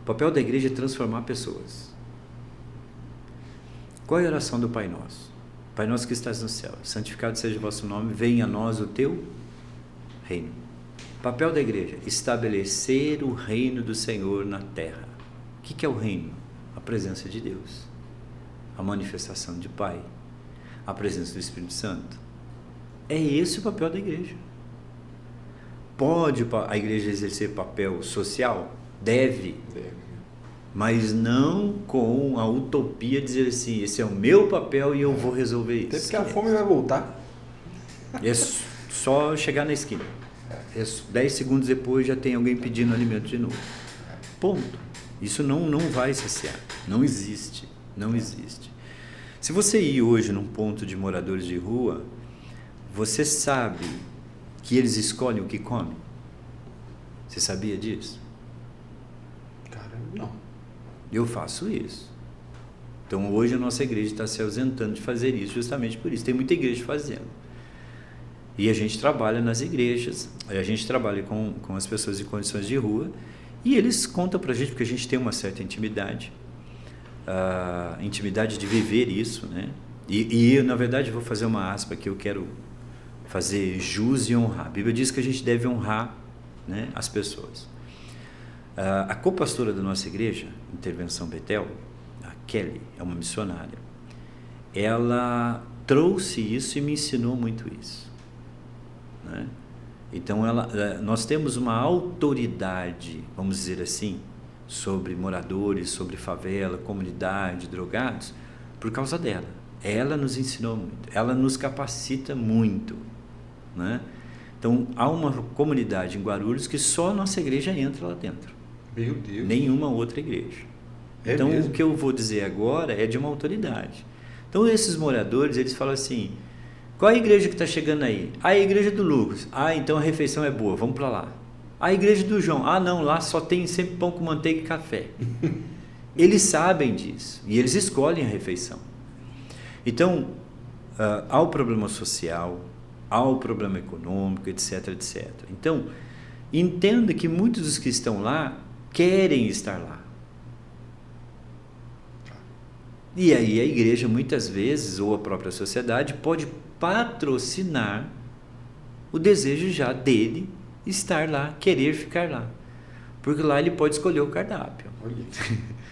Speaker 2: O papel da igreja é transformar pessoas. Qual é a oração do Pai Nosso? Pai Nosso que estás no céu, santificado seja o vosso nome, venha a nós o teu reino. Papel da igreja: estabelecer o reino do Senhor na terra. O que é o reino? A presença de Deus, a manifestação de Pai, a presença do Espírito Santo. É esse o papel da igreja. Pode a igreja exercer papel social? Deve. Mas não com a utopia de dizer assim: esse é o meu papel e eu vou resolver isso.
Speaker 1: Até porque a fome vai voltar.
Speaker 2: É só chegar na esquina. 10 segundos depois já tem alguém pedindo alimento de novo. Ponto. Isso não vai saciar. Não existe. Não existe. Se você ir hoje num ponto de moradores de rua, você sabe que eles escolhem o que comem? Você sabia disso?
Speaker 1: Cara, não.
Speaker 2: Eu faço isso. Então hoje a nossa igreja está se ausentando de fazer isso justamente por isso. Tem muita igreja fazendo. E a gente trabalha nas igrejas, a gente trabalha com as pessoas em condições de rua, e eles contam para a gente, porque a gente tem uma certa intimidade, intimidade de viver isso, né? E eu, na verdade, vou fazer uma aspa que eu quero fazer jus e honrar. A Bíblia diz que a gente deve honrar, né, as pessoas. A co-pastora da nossa igreja, Intervenção Betel, a Kelly, é uma missionária. Ela trouxe isso e me ensinou muito isso, né? Então nós temos uma autoridade, vamos dizer assim, sobre moradores, sobre favela, comunidade, drogados, por causa dela. Ela nos ensinou muito, ela nos capacita muito, né? Então há uma comunidade em Guarulhos que só a nossa igreja entra lá dentro.
Speaker 1: Meu Deus.
Speaker 2: Nenhuma outra igreja.
Speaker 1: É
Speaker 2: então
Speaker 1: mesmo?
Speaker 2: O que eu vou dizer agora é de uma autoridade. Então esses moradores, eles falam assim: qual é a igreja que está chegando aí? A igreja do Lucas. Então a refeição é boa, vamos para lá. A igreja do João. Não, lá só tem sempre pão com manteiga e café. Eles sabem disso e eles escolhem a refeição. Então, há o problema social, há o problema econômico, etc, etc. Então, entenda que muitos dos que estão lá querem estar lá. E aí a igreja, muitas vezes, ou a própria sociedade, pode patrocinar o desejo já dele estar lá, querer ficar lá. Porque lá ele pode escolher o cardápio.
Speaker 1: Olha,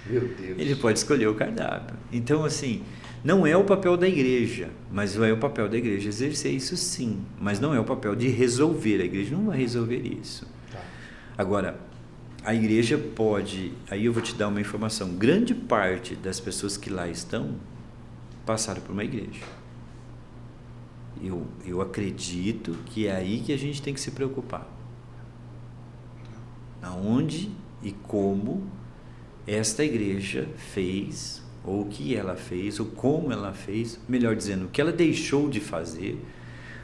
Speaker 1: meu Deus.
Speaker 2: Ele pode escolher o cardápio. Então, assim, não é o papel da igreja, mas é o papel da igreja exercer isso sim. Mas não é o papel de resolver. A igreja não vai resolver isso.
Speaker 1: Tá.
Speaker 2: Agora, a igreja pode... Aí eu vou te dar uma informação. Grande parte das pessoas que lá estão passaram por uma igreja. Eu acredito que é aí que a gente tem que se preocupar. Aonde e como esta igreja fez, ou o que ela fez, ou como ela fez, melhor dizendo, o que ela deixou de fazer,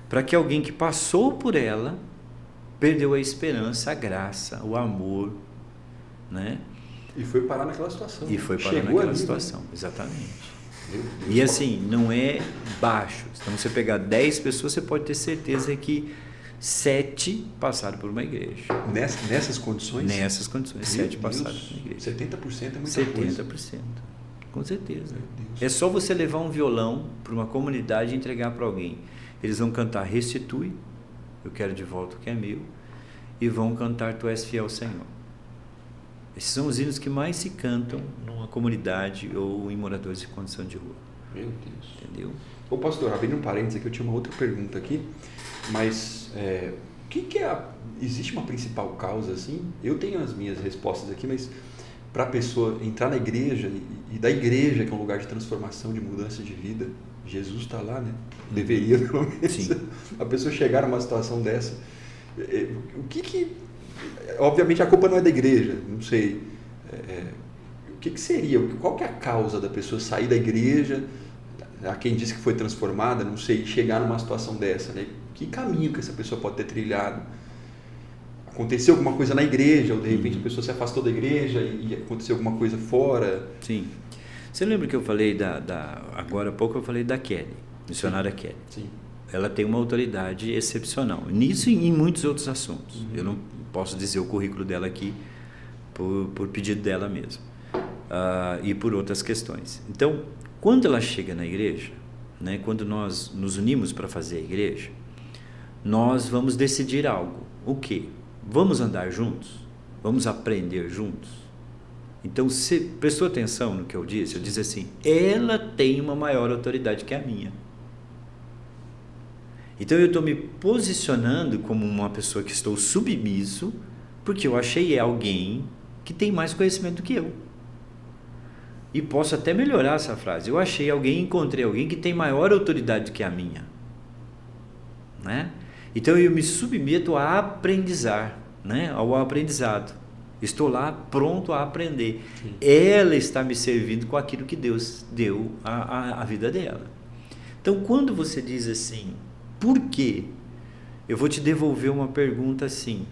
Speaker 2: para que alguém que passou por ela perdeu a esperança, a graça, o amor, né?
Speaker 1: E foi parar naquela situação.
Speaker 2: E foi parar
Speaker 1: Chegou
Speaker 2: naquela
Speaker 1: ali,
Speaker 2: situação, exatamente.
Speaker 1: Meu Deus.
Speaker 2: E assim, não é baixo. Então, você pegar 10 pessoas, você pode ter certeza que 7 passaram por uma igreja.
Speaker 1: Nessas condições?
Speaker 2: Nessas condições,
Speaker 1: Meu
Speaker 2: 7 passaram
Speaker 1: Deus,
Speaker 2: por uma igreja.
Speaker 1: 70% é muita
Speaker 2: 70%.
Speaker 1: coisa.
Speaker 2: Com certeza.
Speaker 1: Meu Deus.
Speaker 2: É só você levar um violão para uma comunidade e entregar para alguém. Eles vão cantar Restitui, eu quero de volta o que é meu, e vão cantar Tu és fiel, Senhor. Esses são os hinos que mais se cantam numa comunidade ou em moradores de condição de rua.
Speaker 1: Meu Deus.
Speaker 2: Entendeu?
Speaker 1: Ô pastor, abrindo um parênteses aqui, eu tinha uma outra pergunta aqui, mas o que é existe uma principal causa assim? Eu tenho as minhas respostas aqui, mas para a pessoa entrar na igreja e da igreja, que é um lugar de transformação, de mudança de vida, Jesus está lá, né? Deveria, pelo menos.
Speaker 2: Sim.
Speaker 1: A pessoa chegar numa situação dessa. O que obviamente a culpa não é da igreja, não sei. O que seria? Qual que é a causa da pessoa sair da igreja? Há quem diz que foi transformada, não sei, chegar numa situação dessa, né? Que caminho que essa pessoa pode ter trilhado? Aconteceu alguma coisa na igreja, ou de repente a pessoa se afastou da igreja e aconteceu alguma coisa fora?
Speaker 2: Sim. Você lembra que eu falei agora há pouco eu falei da Kelly, missionária Kelly?
Speaker 1: Sim.
Speaker 2: Ela tem uma autoridade excepcional, nisso e em muitos outros assuntos. Eu não posso dizer o currículo dela aqui por pedido dela mesmo, e por outras questões. Então, quando ela chega na igreja, né, quando nós nos unimos para fazer a igreja, nós vamos decidir algo. O quê? Vamos andar juntos? Vamos aprender juntos? Então, você prestou atenção no que eu disse? Eu disse assim, ela tem uma maior autoridade que a minha. Então, eu estou me posicionando como uma pessoa que estou submisso, porque eu achei alguém que tem mais conhecimento do que eu. E posso até melhorar essa frase. Eu achei alguém, encontrei alguém que tem maior autoridade do que a minha. Né? Então, eu me submeto a aprendizar, né? Ao aprendizado. Estou lá pronto a aprender. Sim. Ela está me servindo com aquilo que Deus deu à vida dela. Então, quando você diz assim, por quê? Eu vou te devolver uma pergunta assim,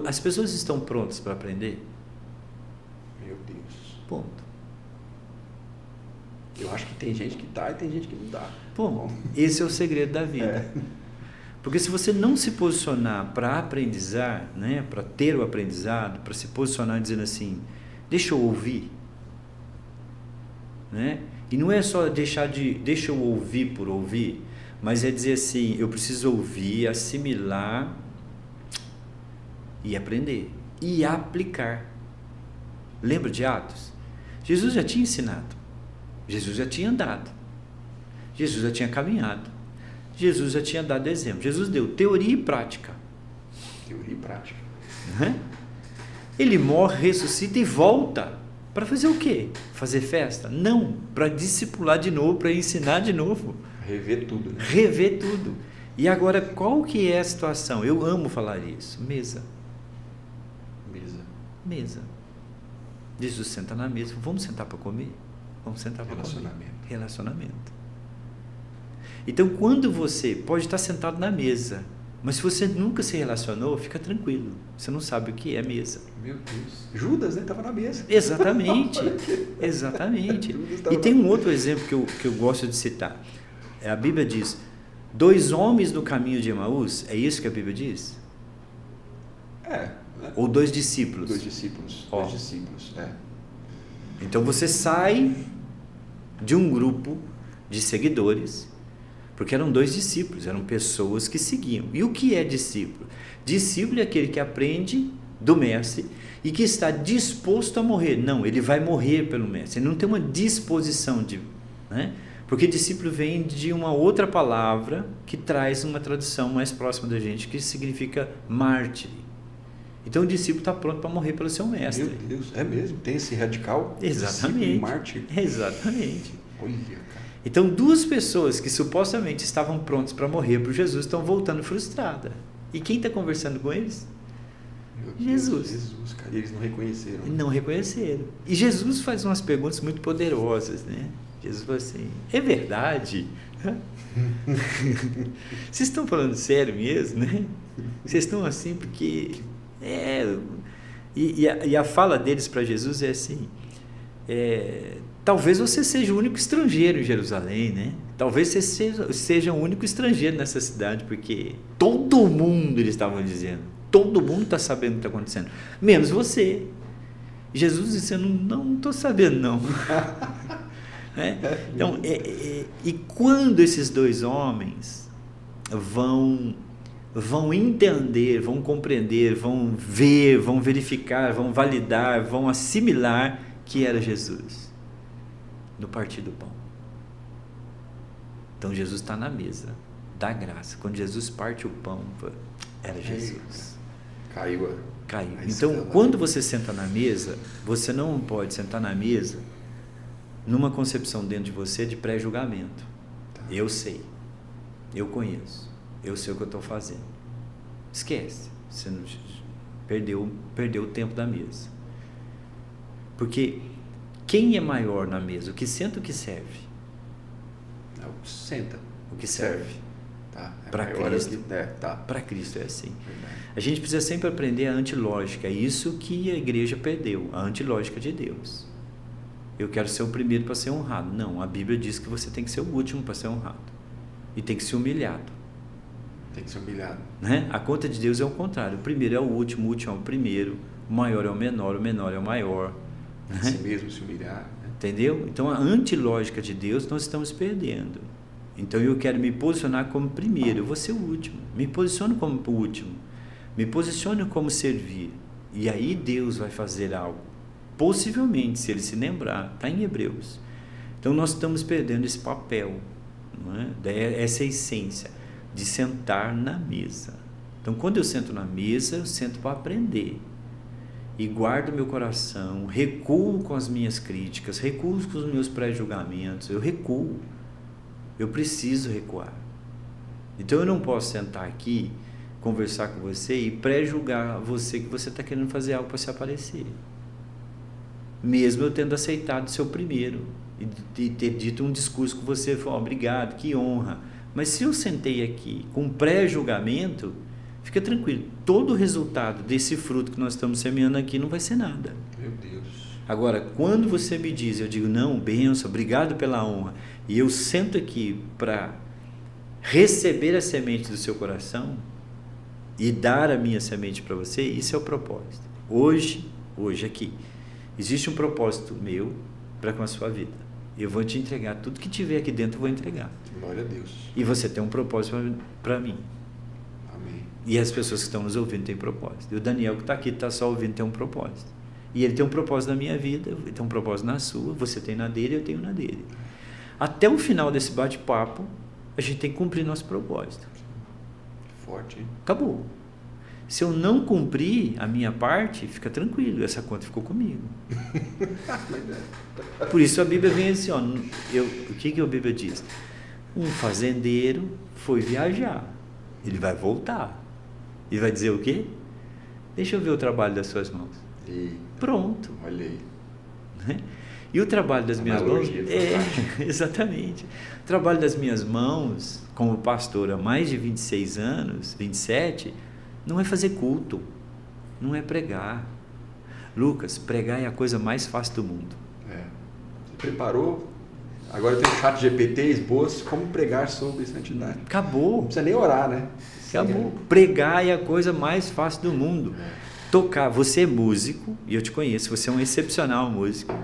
Speaker 2: as pessoas estão prontas para aprender?
Speaker 1: Meu Deus.
Speaker 2: Ponto.
Speaker 1: Eu acho que tem gente que dá e tem gente que não dá.
Speaker 2: Bom, esse é o segredo da vida. Porque se você não se posicionar para aprendizar, né, para ter o aprendizado, para se posicionar dizendo assim, deixa eu ouvir, né? E não é só deixa eu ouvir por ouvir, mas é dizer assim, eu preciso ouvir, assimilar e aprender e aplicar. Lembra de Atos? Jesus já tinha ensinado, Jesus já tinha andado, Jesus já tinha caminhado, Jesus já tinha dado exemplo. Jesus deu teoria e prática.
Speaker 1: Teoria e prática.
Speaker 2: Né? Ele morre, ressuscita e volta. Para fazer o quê? Fazer festa? Não. Para discipular de novo, para ensinar de novo.
Speaker 1: Rever tudo. Né?
Speaker 2: Rever tudo. E agora, qual que é a situação? Eu amo falar isso. Mesa. Mesa. Jesus senta na mesa. Vamos sentar para comer? Vamos sentar para comer. Relacionamento. Então, quando você pode estar sentado na mesa, mas se você nunca se relacionou, fica tranquilo. Você não sabe o que é mesa.
Speaker 1: Meu Deus. Judas, né? Estava na mesa.
Speaker 2: Exatamente. Exatamente. E tem um outro exemplo que eu gosto de citar. A Bíblia diz, 2 homens no caminho de Emaús, é isso que a Bíblia diz?
Speaker 1: Né?
Speaker 2: Ou 2 discípulos?
Speaker 1: 2 discípulos. 2 discípulos,
Speaker 2: Então, você sai de um grupo de seguidores, porque eram 2 discípulos, eram pessoas que seguiam. E o que é discípulo? Discípulo é aquele que aprende do mestre e que está disposto a morrer. Não, ele vai morrer pelo mestre, ele não tem uma disposição né? Porque discípulo vem de uma outra palavra que traz uma tradução mais próxima da gente, que significa mártir. Então o discípulo está pronto para morrer pelo seu mestre.
Speaker 1: Meu Deus, é mesmo? Tem esse radical?
Speaker 2: Exatamente.
Speaker 1: Mártir?
Speaker 2: Exatamente.
Speaker 1: Olha, cara.
Speaker 2: Então 2 pessoas que supostamente estavam prontas para morrer por Jesus estão voltando frustradas. E quem está conversando com eles? Jesus.
Speaker 1: Jesus, cara. E eles não reconheceram.
Speaker 2: Não reconheceram. E Jesus faz umas perguntas muito poderosas, né? Jesus falou assim, é verdade? Vocês estão falando sério mesmo, né? Vocês estão assim porque... E a fala deles para Jesus é assim, talvez você seja o único estrangeiro em Jerusalém, né? Talvez você seja o único estrangeiro nessa cidade, porque todo mundo, eles estavam dizendo, todo mundo está sabendo o que está acontecendo, menos você. Jesus disse, não estou sabendo não. Então, e quando esses dois homens vão entender, vão compreender, vão ver, vão verificar, vão validar, vão assimilar que era Jesus? No partir do pão. Então Jesus está na mesa da graça. Quando Jesus parte o pão, era Jesus.
Speaker 1: Caiu.
Speaker 2: Então, quando você senta na mesa, você não pode sentar na mesa numa concepção dentro de você de pré-julgamento. Tá. Eu sei, eu conheço, eu sei o que eu estou fazendo. Esquece, você não, perdeu o tempo da mesa. Porque quem é maior na mesa? O que senta ou o que serve?
Speaker 1: É o que senta.
Speaker 2: O que serve.
Speaker 1: Tá.
Speaker 2: Para Cristo. Para Cristo é assim.
Speaker 1: Verdade.
Speaker 2: A gente precisa sempre aprender a antilógica. É isso que a igreja perdeu, a antilógica de Deus. Eu quero ser o primeiro para ser honrado. Não, a Bíblia diz que você tem que ser o último para ser honrado. E tem que ser humilhado.
Speaker 1: Tem que ser humilhado.
Speaker 2: Né? A conta de Deus é o contrário. O primeiro é o último é o primeiro, o maior é o menor é o maior.
Speaker 1: Né? Si mesmo se humilhar. Né?
Speaker 2: Entendeu? Então a antilógica de Deus nós estamos perdendo. Então eu quero me posicionar como primeiro, eu vou ser o último. Me posiciono como o último. Me posiciono como servir. E aí Deus vai fazer algo. Possivelmente, se ele se lembrar, está em Hebreus. Então nós estamos perdendo esse papel, não é? Essa essência de sentar na mesa. Então quando eu sento na mesa, eu sento para aprender. E guardo meu coração, recuo com as minhas críticas, recuo com os meus pré-julgamentos, eu recuo. Eu preciso recuar. Então eu não posso sentar aqui, conversar com você e pré-julgar você que você está querendo fazer algo para se aparecer. Mesmo eu tendo aceitado ser o primeiro e ter dito um discurso com você, obrigado, que honra. Mas se eu sentei aqui com pré-julgamento, fica tranquilo, todo o resultado desse fruto que nós estamos semeando aqui não vai ser nada.
Speaker 1: Meu Deus.
Speaker 2: Agora, quando você me diz, eu digo, não, benção, obrigado pela honra, e eu sento aqui para receber a semente do seu coração e dar a minha semente para você, isso é o propósito. Hoje aqui, existe um propósito meu para com a sua vida. Eu vou te entregar tudo que tiver aqui dentro, eu vou entregar.
Speaker 1: Glória a Deus.
Speaker 2: E você tem um propósito para mim.
Speaker 1: Amém.
Speaker 2: E as pessoas que estão nos ouvindo têm propósito. E o Daniel que está aqui, está só ouvindo, tem um propósito. E ele tem um propósito na minha vida, ele tem um propósito na sua, você tem na dele, eu tenho na dele. Até o final desse bate-papo, a gente tem que cumprir nosso propósito.
Speaker 1: Forte, hein?
Speaker 2: Acabou. Se eu não cumprir a minha parte, fica tranquilo, essa conta ficou comigo. Por isso a Bíblia vem assim, o que a Bíblia diz? Um fazendeiro foi viajar, ele vai voltar. Ele vai dizer o quê? Deixa eu ver o trabalho das suas mãos. Pronto.
Speaker 1: Olha aí.
Speaker 2: Né? E o trabalho das minhas mãos... exatamente. O trabalho das minhas mãos, como pastor há mais de 26 anos, 27, não é fazer culto, não é pregar. Lucas, pregar é a coisa mais fácil do mundo.
Speaker 1: Você preparou? Agora tem o chat GPT, esboço, como pregar sobre santidade.
Speaker 2: Acabou.
Speaker 1: Não precisa nem orar, né?
Speaker 2: Acabou. Pregar é a coisa mais fácil do mundo. Tocar, você é músico, e eu te conheço, você é um excepcional músico.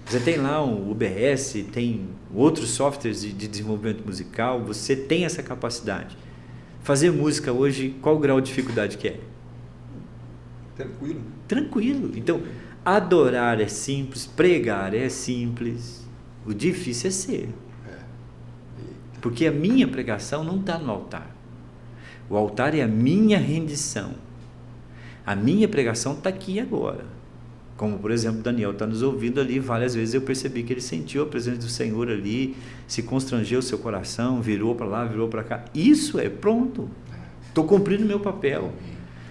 Speaker 2: Você tem lá um UBS, tem outros softwares de desenvolvimento musical, você tem essa capacidade. Fazer música hoje, qual o grau de dificuldade que é?
Speaker 1: Tranquilo.
Speaker 2: Tranquilo. Então, adorar é simples, pregar é simples, o difícil é ser. Porque a minha pregação não está no altar. O altar é a minha rendição. A minha pregação está aqui agora. Como, por exemplo, Daniel está nos ouvindo ali, várias vezes eu percebi que ele sentiu a presença do Senhor ali, se constrangeu o seu coração, virou para lá, virou para cá. Isso é pronto. Estou cumprindo o meu papel.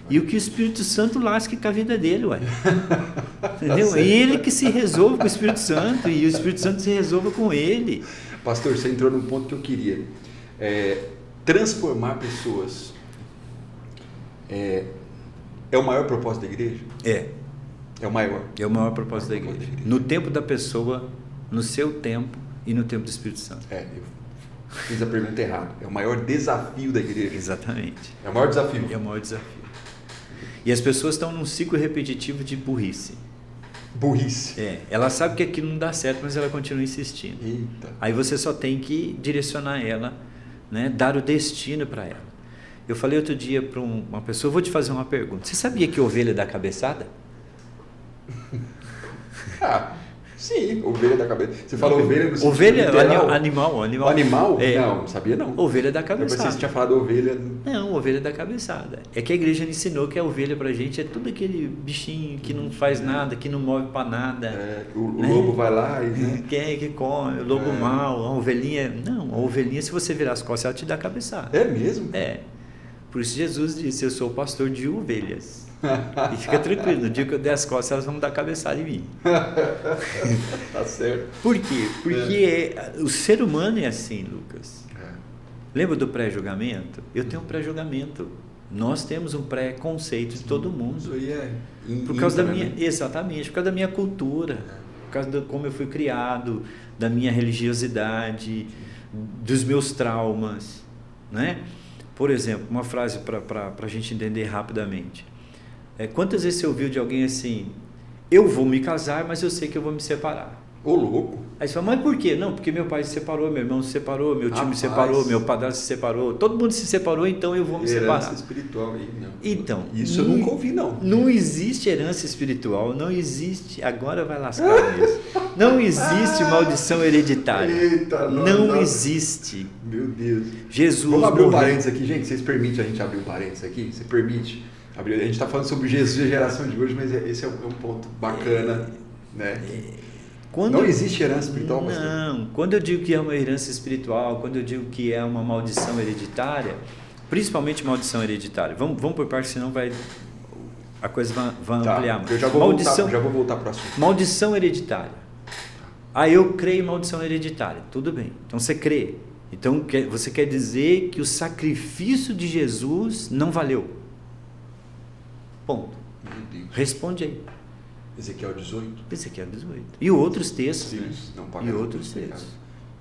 Speaker 2: E o que o Espírito Santo lasque com a vida dele, ué. Entendeu? Ele que se resolve com o Espírito Santo e o Espírito Santo se resolva com ele.
Speaker 1: Pastor, você entrou num ponto que eu queria. Transformar pessoas é o maior propósito da igreja? É o maior.
Speaker 2: É o maior propósito da igreja. No tempo da pessoa, no seu tempo e no tempo do Espírito Santo.
Speaker 1: Eu fiz a pergunta errada. É o maior desafio da igreja.
Speaker 2: Exatamente.
Speaker 1: É o maior desafio.
Speaker 2: É o maior desafio. E as pessoas estão num ciclo repetitivo de burrice.
Speaker 1: Burrice.
Speaker 2: Ela sabe que aquilo não dá certo, mas ela continua insistindo.
Speaker 1: Eita.
Speaker 2: Aí você só tem que direcionar ela, né? Dar o destino para ela. Eu falei outro dia para uma pessoa, vou te fazer uma pergunta. Você sabia que ovelha dá cabeçada?
Speaker 1: Sim, ovelha da cabeça. Você fala ovelha no sentido
Speaker 2: ovelha,
Speaker 1: literal?
Speaker 2: Animal.
Speaker 1: Animal?
Speaker 2: É.
Speaker 1: Não sabia não.
Speaker 2: Ovelha da
Speaker 1: Eu pensei
Speaker 2: cabeçada.
Speaker 1: que você tinha falado ovelha.
Speaker 2: Não, ovelha da cabeçada. É que a igreja ensinou que a ovelha pra gente é tudo aquele bichinho que não faz nada, que não move pra nada.
Speaker 1: O lobo vai lá e... Né?
Speaker 2: Quem é que come? O lobo mau, a ovelhinha... Não, a ovelhinha, se você virar as costas, ela te dá cabeçada.
Speaker 1: É mesmo?
Speaker 2: Por isso Jesus disse, eu sou o pastor de ovelhas. E fica tranquilo, no dia que eu der as costas, elas vão dar cabeçada em mim.
Speaker 1: Tá certo.
Speaker 2: Por quê? Porque o ser humano é assim, Lucas. Lembra do pré-julgamento? Eu tenho um pré-julgamento. Nós temos um pré-conceito de todo mundo.
Speaker 1: Isso aí
Speaker 2: por causa da minha, exatamente, por causa da minha cultura, por causa de como eu fui criado, da minha religiosidade, dos meus traumas, né? Por exemplo, uma frase para a gente entender rapidamente. Quantas vezes você ouviu de alguém assim, eu vou me casar, mas eu sei que eu vou me separar?
Speaker 1: Ô, louco!
Speaker 2: Aí você fala, mas por quê? Não, porque meu pai se separou, meu irmão se separou, meu time se separou, meu padrasto se separou, todo mundo se separou, então eu vou me separar.
Speaker 1: Herança espiritual aí, não.
Speaker 2: Então,
Speaker 1: isso eu nunca ouvi, não.
Speaker 2: Não existe herança espiritual, não existe, agora vai lascar mesmo. Não existe maldição hereditária.
Speaker 1: Eita,
Speaker 2: não existe.
Speaker 1: Meu Deus.
Speaker 2: Jesus
Speaker 1: Vamos abrir
Speaker 2: morreu.
Speaker 1: um parênteses aqui, gente? Vocês permitem a gente abrir um parênteses aqui? Você permite? A gente está falando sobre Jesus e a geração de hoje, mas esse é um ponto bacana, né? Não existe herança espiritual, mas...
Speaker 2: Não, quando eu digo que é uma herança espiritual, quando eu digo que é uma maldição hereditária, principalmente maldição hereditária, vamos por parte, senão a coisa vai ampliar mais.
Speaker 1: Eu já vou voltar para o assunto.
Speaker 2: Maldição hereditária. Eu creio em maldição hereditária. Tudo bem. Então você crê. Então você quer dizer que o sacrifício de Jesus não valeu. Ponto.
Speaker 1: Meu Deus.
Speaker 2: Responde aí.
Speaker 1: Ezequiel 18.
Speaker 2: Ezequiel 18. E outros textos.
Speaker 1: Sim,
Speaker 2: né?
Speaker 1: não
Speaker 2: E outros textos.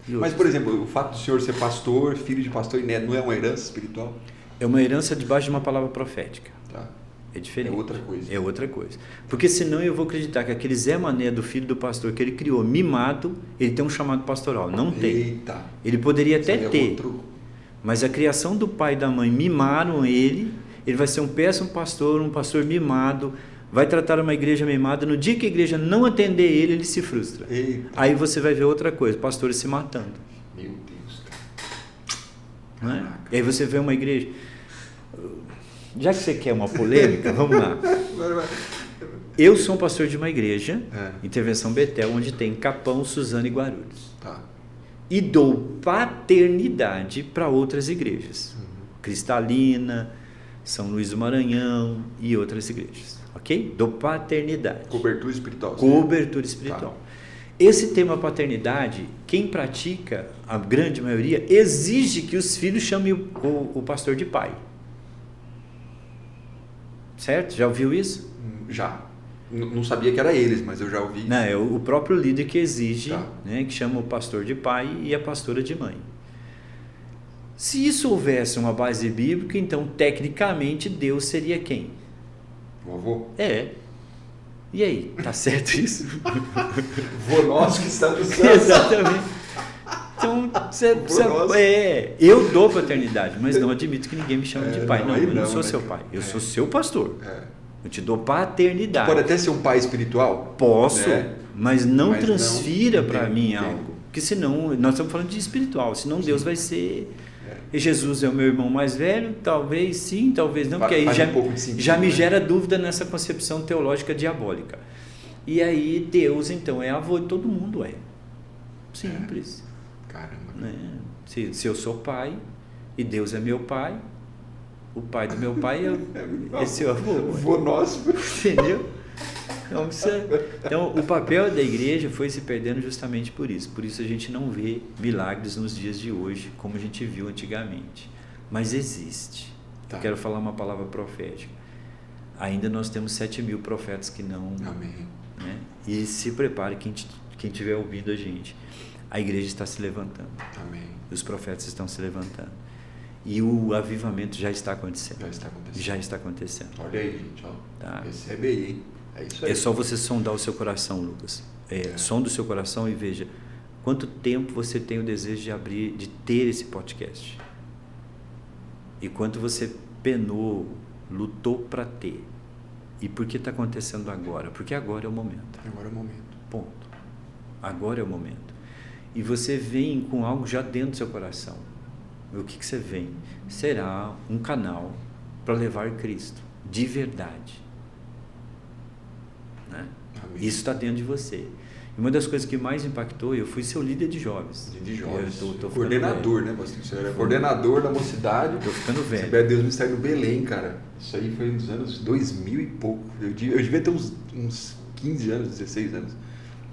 Speaker 1: Mas, por exemplo, o fato do senhor ser pastor, filho de pastor e neto, não é uma herança espiritual?
Speaker 2: É uma herança debaixo de uma palavra profética.
Speaker 1: Tá.
Speaker 2: É diferente.
Speaker 1: É outra coisa.
Speaker 2: É outra coisa. Porque senão eu vou acreditar que aquele Zé Mané do filho do pastor que ele criou, mimado, ele tem um chamado pastoral. Não tem.
Speaker 1: Eita.
Speaker 2: Ele poderia até ter.
Speaker 1: Outro...
Speaker 2: Mas a criação do pai e da mãe mimaram ele vai ser um péssimo pastor, um pastor mimado, vai tratar uma igreja mimada, no dia que a igreja não atender ele se frustra.
Speaker 1: Eita.
Speaker 2: Aí você vai ver outra coisa, pastores se matando.
Speaker 1: Meu Deus, cara.
Speaker 2: Não é? E aí você vê uma igreja... Já que você quer uma polêmica, vamos lá. Eu sou um pastor de uma igreja, Intervenção Betel, onde tem Capão, Suzano e Guarulhos.
Speaker 1: Tá.
Speaker 2: E dou paternidade para outras igrejas. Cristalina, São Luís do Maranhão e outras igrejas. Ok? Dou paternidade.
Speaker 1: Cobertura espiritual.
Speaker 2: Cobertura espiritual. Tá. Esse tema paternidade, quem pratica, a grande maioria, exige que os filhos chamem o pastor de pai. Certo? Já ouviu isso?
Speaker 1: Já. Não sabia que era eles, mas eu já ouvi.
Speaker 2: Não, é o próprio líder que exige, né, que chama o pastor de pai e a pastora de mãe. Se isso houvesse uma base bíblica, então, tecnicamente, Deus seria quem?
Speaker 1: O avô?
Speaker 2: E aí, tá certo isso?
Speaker 1: Vô nosso que está no céu.
Speaker 2: Exatamente. Então, eu dou paternidade, mas não admito que ninguém me chame de pai. Não, eu não sou seu pai. Eu sou seu pastor. Eu te dou paternidade.
Speaker 1: Pode até ser um pai espiritual?
Speaker 2: Posso, mas não transfira para mim
Speaker 1: entendo.
Speaker 2: algo. Porque senão, nós estamos falando de espiritual, senão Deus vai ser... E Jesus é o meu irmão mais velho? Talvez sim, talvez não, porque aí já me gera dúvida nessa concepção teológica diabólica. E aí Deus, então, é avô de todo mundo, Simples.
Speaker 1: Caramba.
Speaker 2: Né? Se eu sou pai e Deus é meu pai, o pai do meu pai é seu avô.
Speaker 1: Avô nosso.
Speaker 2: Entendeu? Então, o papel da igreja foi se perdendo justamente por isso. Por isso a gente não vê milagres nos dias de hoje, como a gente viu antigamente. Mas existe. Tá. Eu quero falar uma palavra profética. Ainda nós temos 7.000 profetas que não...
Speaker 1: Amém.
Speaker 2: Né? E se prepare, quem estiver ouvindo a gente. A igreja está se levantando.
Speaker 1: Amém.
Speaker 2: Os profetas estão se levantando. E o avivamento já está acontecendo.
Speaker 1: Já está acontecendo.
Speaker 2: Olha
Speaker 1: aí, gente. Ó.
Speaker 2: Tá.
Speaker 1: Recebe aí, hein? É isso aí.
Speaker 2: É só você sondar o seu coração, Lucas. Sonda o seu coração e veja quanto tempo você tem o desejo de abrir, de ter esse podcast. E quanto você penou, lutou para ter. E por que está acontecendo agora? Porque agora é o momento.
Speaker 1: Agora é o momento.
Speaker 2: Ponto. Agora é o momento. E você vem com algo já dentro do seu coração. O que você vem? Será um canal para levar Cristo, de verdade. Né? Isso está dentro de você. E uma das coisas que mais impactou, eu fui seu líder de jovens.
Speaker 1: De jovens.
Speaker 2: Tô
Speaker 1: coordenador, né? Você era coordenador da mocidade.
Speaker 2: Estou ficando velho.
Speaker 1: Você Deus Ministério do Belém, cara. Isso aí foi nos anos 2000 e pouco. Eu devia ter uns 15 anos, 16 anos.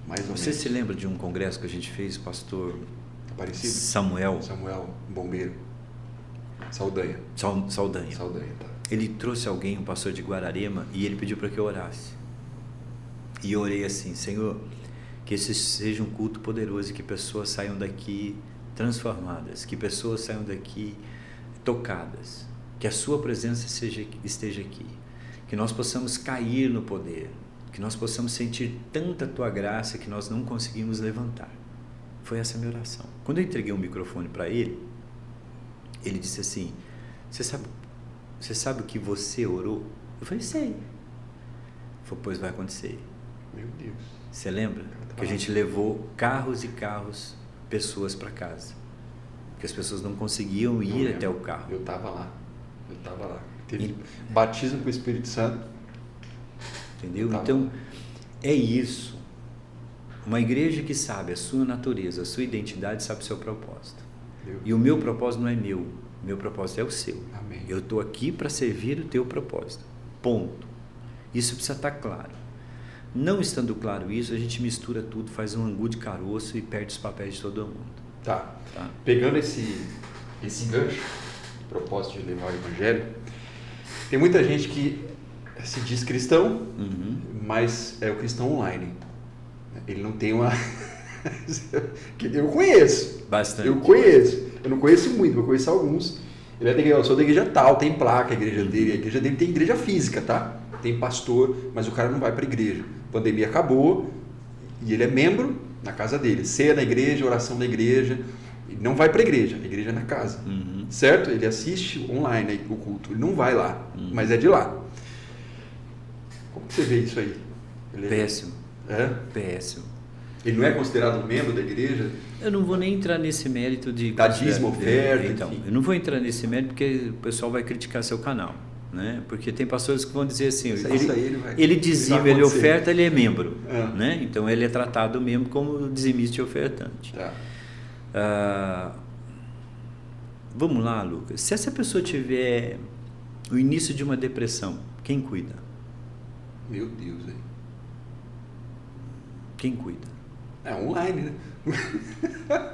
Speaker 1: Mais ou menos.
Speaker 2: Você se lembra de um congresso que a gente fez, pastor
Speaker 1: Aparecido?
Speaker 2: Samuel,
Speaker 1: bombeiro. Saldanha, tá.
Speaker 2: Ele trouxe alguém, um pastor de Guararema, e ele pediu para que eu orasse. E eu orei assim: Senhor, que esse seja um culto poderoso e que pessoas saiam daqui transformadas, que pessoas saiam daqui tocadas, que a sua presença esteja aqui, que nós possamos cair no poder, que nós possamos sentir tanta tua graça que nós não conseguimos levantar. Foi essa a minha oração. Quando eu entreguei um microfone para ele, ele disse assim: você sabe o que você orou? Eu falei: sei. Ele falou: pois vai acontecer.
Speaker 1: Meu Deus.
Speaker 2: Você lembra? Que a gente levou carros e carros, pessoas para casa. Porque as pessoas não conseguiam ir até o carro.
Speaker 1: Eu estava lá. Teve batismo com o Espírito Santo.
Speaker 2: Entendeu? Então, é isso. Uma igreja que sabe a sua natureza, a sua identidade, sabe o seu propósito. E o meu propósito não é meu. O meu propósito é o seu.
Speaker 1: Amém.
Speaker 2: Eu estou aqui para servir o teu propósito. Ponto. Isso precisa estar claro. Não estando claro isso, a gente mistura tudo, faz um angu de caroço e perde os papéis de todo mundo.
Speaker 1: Tá. Pegando esse gancho, propósito de levar o evangelho, tem muita gente que se diz cristão, mas é o cristão online. Ele não tem uma... Eu conheço.
Speaker 2: Bastante.
Speaker 1: Eu conheço. Eu não conheço muito, mas eu conheço alguns. Ele é da igreja, eu sou da igreja tal, tem placa, a igreja dele tem igreja física, tá? Tem pastor, mas o cara não vai para a igreja. A pandemia acabou e ele é membro na casa dele. Ceia na igreja, oração na igreja. Ele não vai para a igreja é na casa. Certo? Ele assiste online o culto. Ele não vai lá, mas é de lá. Como que você vê isso aí?
Speaker 2: Péssimo.
Speaker 1: Péssimo. Ele não é considerado um membro da igreja?
Speaker 2: Eu não vou nem entrar nesse mérito de...
Speaker 1: Da dízimo, oferta,
Speaker 2: então,
Speaker 1: enfim.
Speaker 2: eu não vou entrar nesse mérito porque o pessoal vai criticar seu canal. Né? Porque tem pastores que vão dizer assim, ele dizima, ele oferta, ele é membro. Né? Então ele é tratado mesmo como dizimista e ofertante. Vamos lá, Lucas. Se essa pessoa tiver o início de uma depressão, quem cuida?
Speaker 1: Meu Deus, hein?
Speaker 2: Quem cuida?
Speaker 1: É online,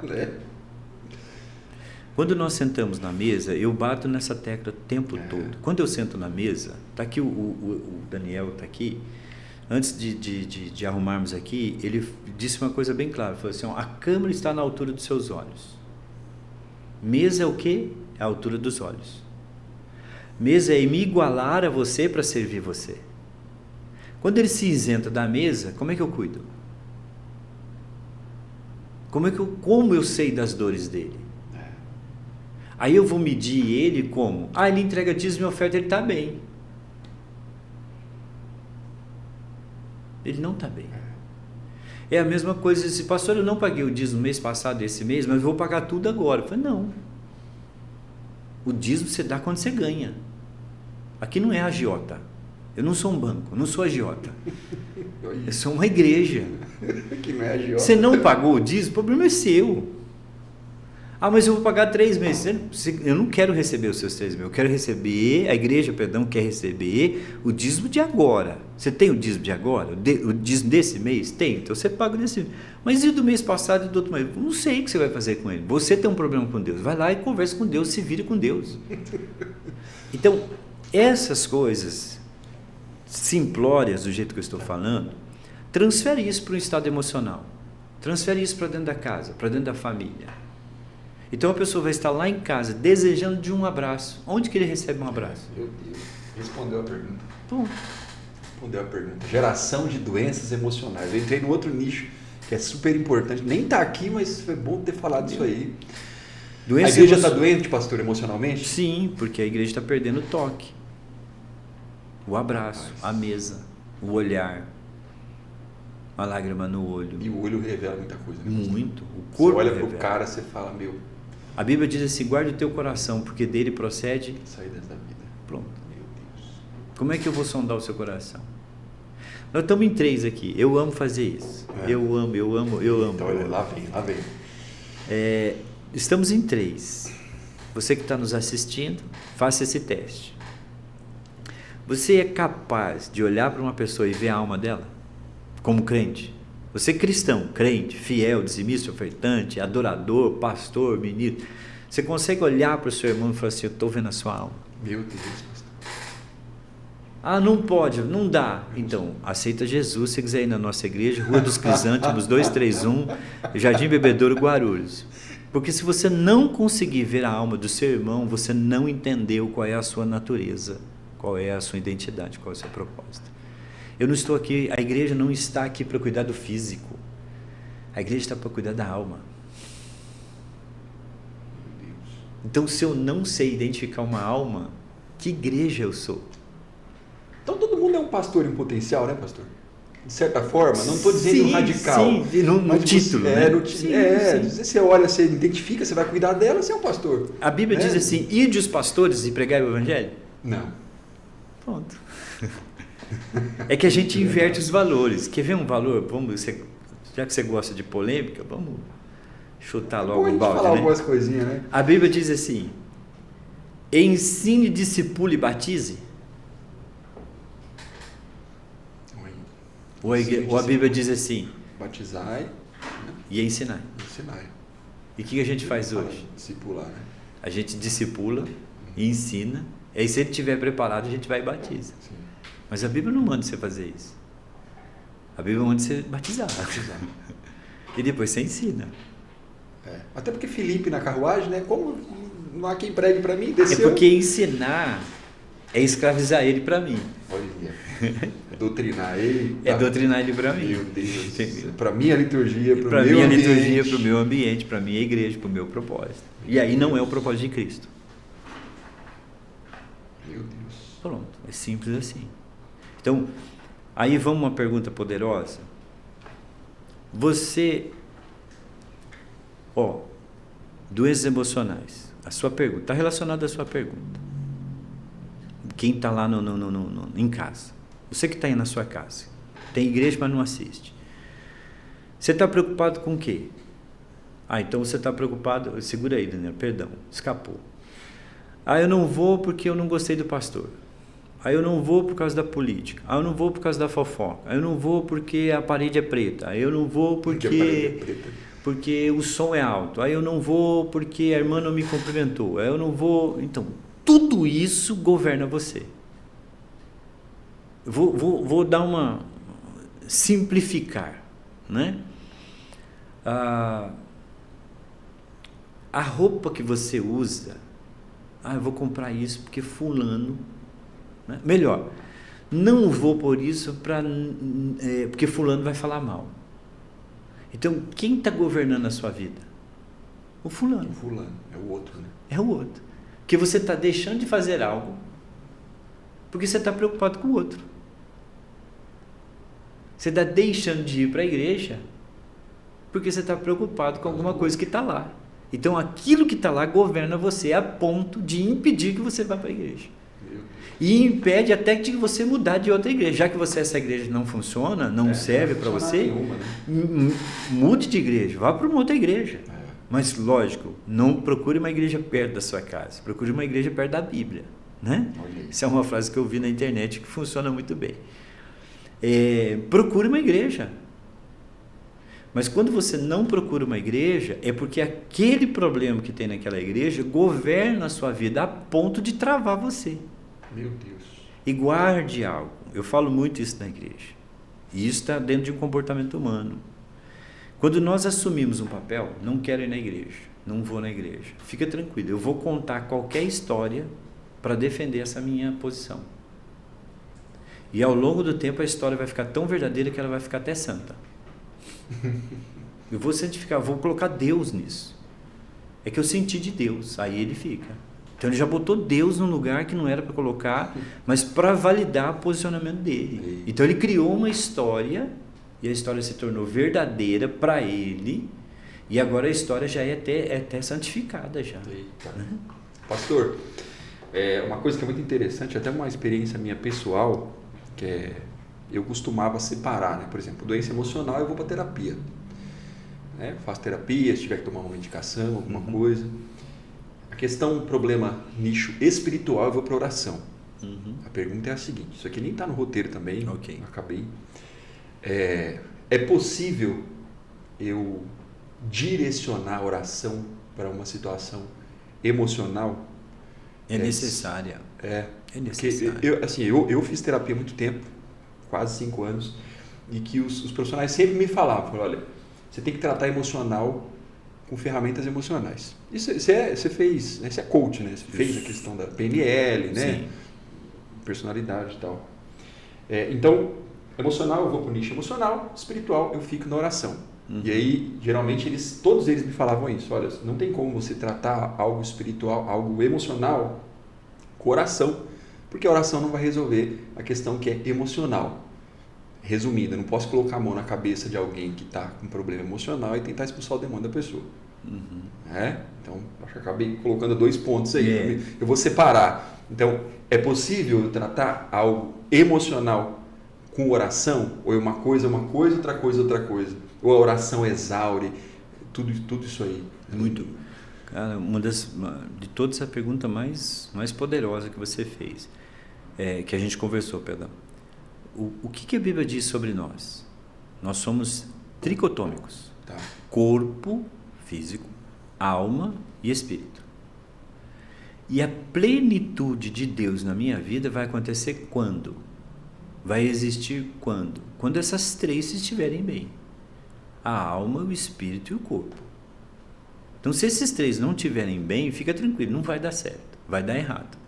Speaker 1: né?
Speaker 2: Quando nós sentamos na mesa, eu bato nessa tecla o tempo todo. Quando eu sento na mesa, está aqui o Daniel, está aqui, antes de arrumarmos aqui, ele disse uma coisa bem clara, falou assim, a câmera está na altura dos seus olhos. Mesa é o quê? É a altura dos olhos. Mesa é me igualar a você para servir você. Quando ele se isenta da mesa, como é que eu cuido? Como eu sei das dores dele? Aí eu vou medir ele como? Ele entrega dízimo e oferta, ele está bem. Ele não está bem. É a mesma coisa, se pastor, eu não paguei o dízimo mês passado, esse mês, mas eu vou pagar tudo agora. Eu falei, não. O dízimo você dá quando você ganha. Aqui não é agiota. Eu não sou um banco, eu não sou agiota. Eu sou uma igreja.
Speaker 1: Que não é agiota.
Speaker 2: Você não pagou o dízimo, o problema é seu. Mas eu vou pagar 3 meses. Eu não quero receber os seus 3 meses. Eu quero receber, a igreja, quer receber o dízimo de agora. Você tem o dízimo de agora? O dízimo desse mês? Tem. Então você paga desse mês. Mas e do mês passado e do outro mês? Não sei o que você vai fazer com ele. Você tem um problema com Deus. Vai lá e conversa com Deus, se vira com Deus. Então, essas coisas simplórias, do jeito que eu estou falando, transfere isso para um estado emocional. Transfere isso para dentro da casa, para dentro da família. Então a pessoa vai estar lá em casa desejando de um abraço. Onde que ele recebe um abraço?
Speaker 1: Meu Deus, respondeu a pergunta.
Speaker 2: Bom,
Speaker 1: respondeu a pergunta. Geração de doenças emocionais. Eu entrei no outro nicho que é super importante. Nem está aqui, mas foi bom ter falado isso aí. A igreja está doente, pastor, emocionalmente?
Speaker 2: Sim, porque a igreja está perdendo o toque. O abraço, a mesa, o olhar, a lágrima no olho.
Speaker 1: E o olho revela muita coisa. Né?
Speaker 2: Muito. O corpo
Speaker 1: você olha para o cara, você fala, meu...
Speaker 2: A Bíblia diz assim, guarda o teu coração, porque dele procede...
Speaker 1: saídas da vida.
Speaker 2: Pronto.
Speaker 1: Meu Deus.
Speaker 2: Como é que eu vou sondar o seu coração? Nós estamos em 3 aqui. Eu amo fazer isso. Eu amo.
Speaker 1: Então, olha, lá vem.
Speaker 2: Estamos em 3. Você que está nos assistindo, faça esse teste. Você é capaz de olhar para uma pessoa e ver a alma dela? Como crente? Você é cristão, crente, fiel, dizimista, ofertante, adorador, pastor, ministro. Você consegue olhar para o seu irmão e falar assim, eu estou vendo a sua alma.
Speaker 1: Meu Deus, pastor.
Speaker 2: Ah, não pode, não dá. Então, aceita Jesus, se quiser ir na nossa igreja, Rua dos Crisântemos, 231, Jardim Bebedouro, Guarulhos. Porque se você não conseguir ver a alma do seu irmão, você não entendeu qual é a sua natureza, qual é a sua identidade, qual é o seu propósito. Eu não estou aqui, a igreja não está aqui para cuidar do físico. A igreja está para cuidar da alma. Então, se eu não sei identificar uma alma, que igreja eu sou?
Speaker 1: Então, todo mundo é um pastor em potencial, né, pastor? De certa forma, não estou dizendo radical.
Speaker 2: Sim, no título.
Speaker 1: Você olha, você identifica, você vai cuidar dela, você é um pastor.
Speaker 2: A Bíblia diz assim, ide os pastores e pregai o evangelho?
Speaker 1: Não.
Speaker 2: Pronto. É que a gente inverte os valores. Quer ver um valor? Já que você gosta de polêmica, vamos chutar logo o balde,
Speaker 1: falar
Speaker 2: né?
Speaker 1: algumas coisinhas, né?
Speaker 2: A Bíblia diz assim, ensine, discipule e batize. Ou a Bíblia diz assim,
Speaker 1: batizai
Speaker 2: e ensinai. E o que a gente faz hoje?
Speaker 1: Discipular, né?
Speaker 2: A gente discipula e ensina, e aí se ele estiver preparado, a gente vai e batiza. Sim. Mas a Bíblia não manda você fazer isso. A Bíblia manda você batizar. E depois você ensina.
Speaker 1: Até porque Filipe na carruagem, né? Como não há quem pregue para mim, desceu.
Speaker 2: É porque ensinar é escravizar ele para mim.
Speaker 1: Olha, doutrinar ele.
Speaker 2: É doutrinar ele para mim.
Speaker 1: Meu Deus. Para minha liturgia, para o meu
Speaker 2: ambiente. Para minha
Speaker 1: liturgia,
Speaker 2: liturgia, para o meu ambiente, para minha igreja, para o meu propósito. E aí não é o propósito de Cristo.
Speaker 1: Meu Deus.
Speaker 2: Pronto, é simples assim. Então, aí vamos uma pergunta poderosa. Você, doenças emocionais. A sua pergunta, está relacionada à sua pergunta. Quem está lá em casa. Você que está aí na sua casa. Tem igreja, mas não assiste. Você está preocupado com o quê? Então você está preocupado... Segura aí, Daniel, perdão, escapou. Eu não vou porque eu não gostei do pastor. Eu não vou por causa da política. Eu não vou por causa da fofoca. Eu não vou porque a parede é preta. Eu não vou porque o som é alto. Eu não vou porque a irmã não me cumprimentou. Eu não vou... Então, tudo isso governa você. Vou dar uma... simplificar, né? A roupa que você usa... eu vou comprar isso porque fulano... Né? Melhor, não vou por isso porque fulano vai falar mal. Então, quem está governando a sua vida? O fulano.
Speaker 1: O fulano, é o outro, né?
Speaker 2: É o outro. Porque você está deixando de fazer algo porque você está preocupado com o outro. Você está deixando de ir para a igreja porque você está preocupado com alguma coisa que está lá. Então, aquilo que está lá governa você a ponto de impedir que você vá para a igreja. E impede até de você mudar de outra igreja. Já que essa igreja não funciona, não serve para você,
Speaker 1: nenhuma, né?
Speaker 2: Mude de igreja, vá para uma outra igreja. Mas, lógico, não procure uma igreja perto da sua casa, procure uma igreja perto da Bíblia. Né? Essa é uma frase que eu vi na internet que funciona muito bem. Procure uma igreja. Mas quando você não procura uma igreja, é porque aquele problema que tem naquela igreja governa a sua vida a ponto de travar você.
Speaker 1: Meu Deus.
Speaker 2: E guarde algo. Eu falo muito isso na igreja. E isso está dentro de um comportamento humano. Quando nós assumimos um papel, não quero ir na igreja, não vou na igreja. Fica tranquilo, eu vou contar qualquer história para defender essa minha posição. E ao longo do tempo a história vai ficar tão verdadeira que ela vai ficar até santa. Eu vou santificar, vou colocar Deus nisso. É que eu senti de Deus, aí ele fica. Então ele já botou Deus num lugar que não era para colocar, mas para validar o posicionamento dele. Então ele criou uma história, e a história se tornou verdadeira para ele, e agora a história já é até santificada já.
Speaker 1: Pastor, uma coisa que é muito interessante, até uma experiência minha pessoal, que eu costumava separar, né? Por exemplo, doença emocional, eu vou para terapia. Né? Faço terapia, se tiver que tomar uma medicação, alguma coisa. A questão, problema nicho espiritual, eu vou para oração. A pergunta é a seguinte, isso aqui nem está no roteiro também, acabei. É possível eu direcionar a oração para uma situação emocional?
Speaker 2: É necessária.
Speaker 1: É necessária. Eu fiz terapia há muito tempo, quase 5 anos, e que os profissionais sempre me falavam, olha, você tem que tratar emocional com ferramentas emocionais. Isso você fez, né? Você é coach, né? Você fez a questão da PNL, né?
Speaker 2: Sim.
Speaker 1: Personalidade e tal. Então, emocional eu vou para o nicho emocional, espiritual eu fico na oração. E aí, geralmente, todos eles me falavam isso. Olha, não tem como você tratar algo espiritual, algo emocional com oração, porque a oração não vai resolver a questão que é emocional. Resumindo, eu não posso colocar a mão na cabeça de alguém que está com problema emocional e tentar expulsar o demônio da pessoa. Então, acho que acabei colocando 2 pontos aí. Eu vou separar. Então, é possível eu tratar algo emocional com oração? Ou é uma coisa, outra coisa? Ou a oração exaure? Tudo isso aí.
Speaker 2: Muito. Cara, de todas a pergunta mais poderosa que você fez, que a gente conversou, perdão. O que a Bíblia diz sobre nós? Nós somos tricotômicos. Corpo, físico, alma e espírito. E a plenitude de Deus na minha vida vai acontecer quando? Vai existir quando? Quando essas 3 estiverem bem. A alma, o espírito e o corpo. Então, se esses 3 não estiverem bem, fica tranquilo, não vai dar certo, vai dar errado.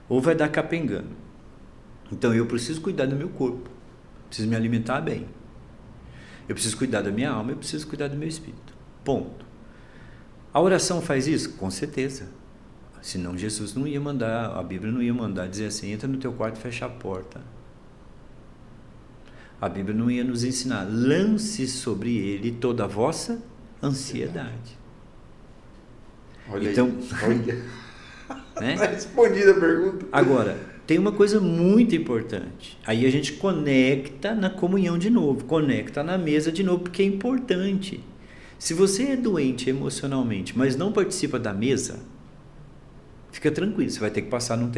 Speaker 2: Ou vai dar capengando. Então, eu preciso cuidar do meu corpo, preciso me alimentar bem. Eu preciso cuidar da minha alma, eu preciso cuidar do meu espírito. Ponto. A oração faz isso? Com certeza. Senão Jesus não ia mandar, a Bíblia não ia mandar dizer assim, entra no teu quarto e fecha a porta. A Bíblia não ia nos ensinar, lance sobre ele toda a vossa ansiedade.
Speaker 1: Olha
Speaker 2: então,
Speaker 1: olha.
Speaker 2: Né?
Speaker 1: Tá respondida a pergunta.
Speaker 2: Agora, tem uma coisa muito importante. Aí a gente conecta na comunhão de novo, conecta na mesa de novo, porque é importante. Se você é doente emocionalmente, mas não participa da mesa, fica tranquilo, você vai ter que passar num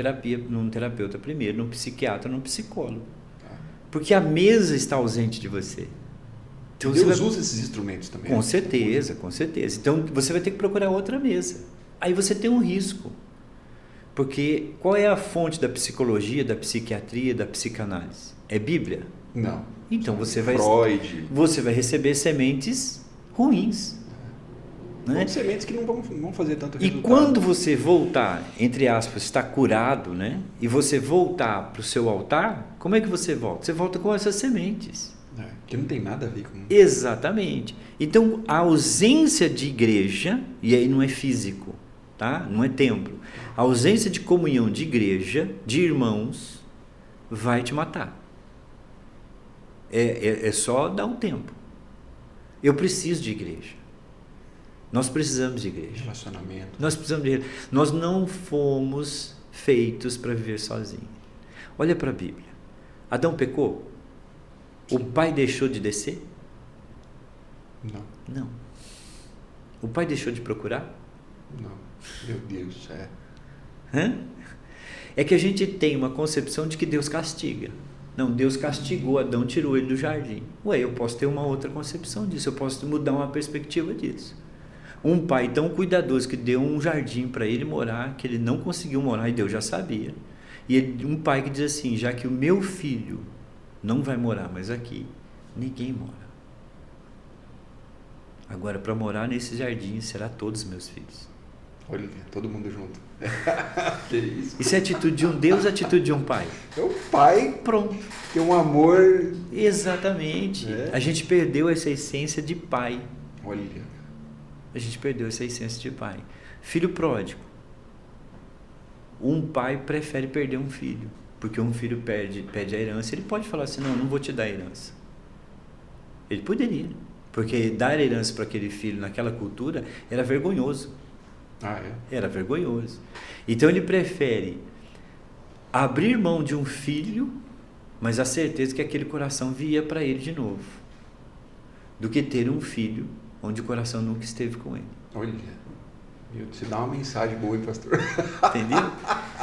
Speaker 2: terapeuta primeiro, num psiquiatra, num psicólogo. Porque a mesa está ausente de você.
Speaker 1: Então, Deus usa esses instrumentos também.
Speaker 2: Com certeza. Então você vai ter que procurar outra mesa. Aí você tem um risco. Porque qual é a fonte da psicologia, da psiquiatria, da psicanálise? É Bíblia?
Speaker 1: Não.
Speaker 2: Então você vai receber sementes ruins. Né?
Speaker 1: Sementes que não vão fazer tanto resultado.
Speaker 2: E quando você voltar, entre aspas, está curado, né? E você voltar para o seu altar, como é que você volta? Você volta com essas sementes.
Speaker 1: Que não tem nada a ver com...
Speaker 2: Exatamente. Então, a ausência de igreja, e aí não é físico, tá? Não é templo. A ausência de comunhão de igreja, de irmãos, vai te matar. É só dar um tempo. Eu preciso de igreja. Nós precisamos de igreja.
Speaker 1: Relacionamento.
Speaker 2: Nós não fomos feitos para viver sozinhos. Olha para a Bíblia. Adão pecou? Sim. O pai deixou de descer? Não. O pai deixou de procurar?
Speaker 1: Não. Meu Deus,
Speaker 2: É que a gente tem uma concepção de que Deus castiga. Não, Deus castigou Adão, tirou ele do jardim. Eu posso ter uma outra concepção disso, eu posso mudar uma perspectiva disso. Um pai tão cuidadoso que deu um jardim para ele morar, que ele não conseguiu morar e Deus já sabia. E um pai que diz assim, já que o meu filho não vai morar mais aqui, ninguém mora. Agora, para morar nesse jardim, será todos meus filhos.
Speaker 1: Olha, todo mundo junto. Que isso?
Speaker 2: Isso é atitude de um Deus, atitude de um pai.
Speaker 1: É o pai,
Speaker 2: Pronto.
Speaker 1: tem um amor.
Speaker 2: Exatamente.
Speaker 1: É.
Speaker 2: A gente perdeu essa essência de pai.
Speaker 1: Olha.
Speaker 2: A gente perdeu essa essência de pai. Filho pródigo. Um pai prefere perder um filho. Porque um filho pede a herança, ele pode falar assim, não vou te dar a herança. Ele poderia. Porque dar herança para aquele filho naquela cultura era vergonhoso.
Speaker 1: Ah, é?
Speaker 2: Era vergonhoso. Então ele prefere abrir mão de um filho, mas a certeza que aquele coração via para ele de novo, do que ter um filho onde o coração nunca esteve com ele.
Speaker 1: Olha, você dá uma mensagem boa, hein, pastor?
Speaker 2: Entendeu?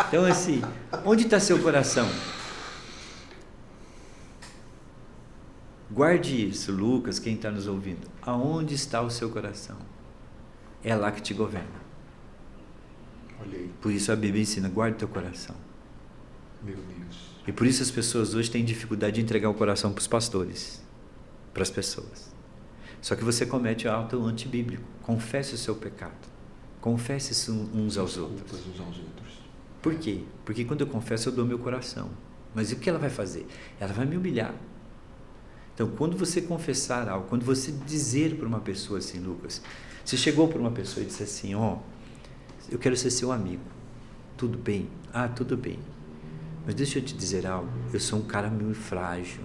Speaker 2: Então assim, onde está seu coração? Guarde isso, Lucas, quem está nos ouvindo. Aonde está o seu coração? É lá que te governa.
Speaker 1: Olha aí.
Speaker 2: Por isso a Bíblia ensina, guarde teu coração.
Speaker 1: Meu Deus.
Speaker 2: E por isso as pessoas hoje têm dificuldade de entregar o coração para os pastores, para as pessoas. Só que você comete ato antibíblico. Confesse o seu pecado. Confesse isso uns aos outros.
Speaker 1: Uns aos outros.
Speaker 2: Por quê? Porque quando eu confesso eu dou meu coração. Mas o que ela vai fazer? Ela vai me humilhar. Então, quando você confessar algo, quando você dizer para uma pessoa assim, Lucas, você chegou para uma pessoa e disse assim, eu quero ser seu amigo. Tudo bem? Ah, tudo bem. Mas deixa eu te dizer algo, eu sou um cara meio frágil.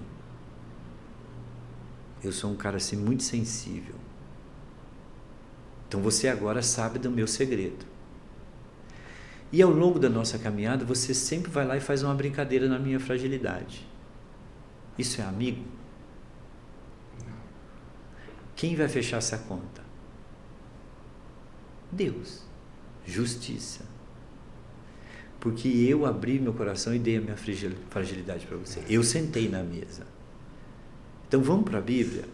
Speaker 2: Eu sou um cara assim muito sensível. Então você agora sabe do meu segredo. E ao longo da nossa caminhada, você sempre vai lá e faz uma brincadeira na minha fragilidade. Isso é amigo? Quem vai fechar essa conta? Deus. Justiça. Porque eu abri meu coração e dei a minha fragilidade para você. Eu sentei na mesa. Então vamos para a Bíblia.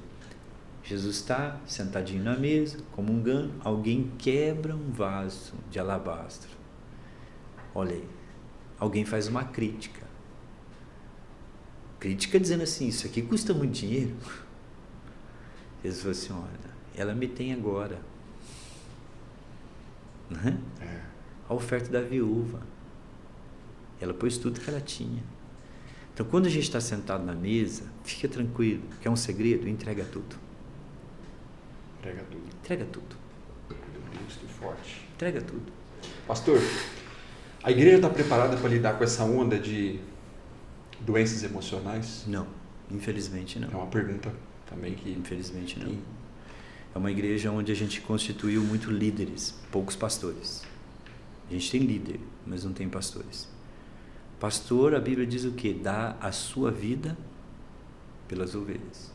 Speaker 2: Jesus está sentadinho na mesa, comungando, alguém quebra um vaso de alabastro. Olha aí, alguém faz uma crítica. Crítica dizendo assim, isso aqui custa muito dinheiro. Jesus falou assim, olha, ela me tem agora. Né? A oferta da viúva. Ela pôs tudo que ela tinha. Então, quando a gente está sentado na mesa, fica tranquilo. Quer um segredo? Entrega tudo.
Speaker 1: Entrega tudo.
Speaker 2: Entrega tudo.
Speaker 1: Meu Deus, que forte.
Speaker 2: Entrega tudo.
Speaker 1: Pastor, a igreja está preparada para lidar com essa onda de doenças emocionais?
Speaker 2: Não, infelizmente não.
Speaker 1: É uma pergunta também que...
Speaker 2: Infelizmente não. É uma igreja onde a gente constituiu muito líderes, poucos pastores. A gente tem líder, mas não tem pastores. Pastor, a Bíblia diz o quê? Dá a sua vida pelas ovelhas.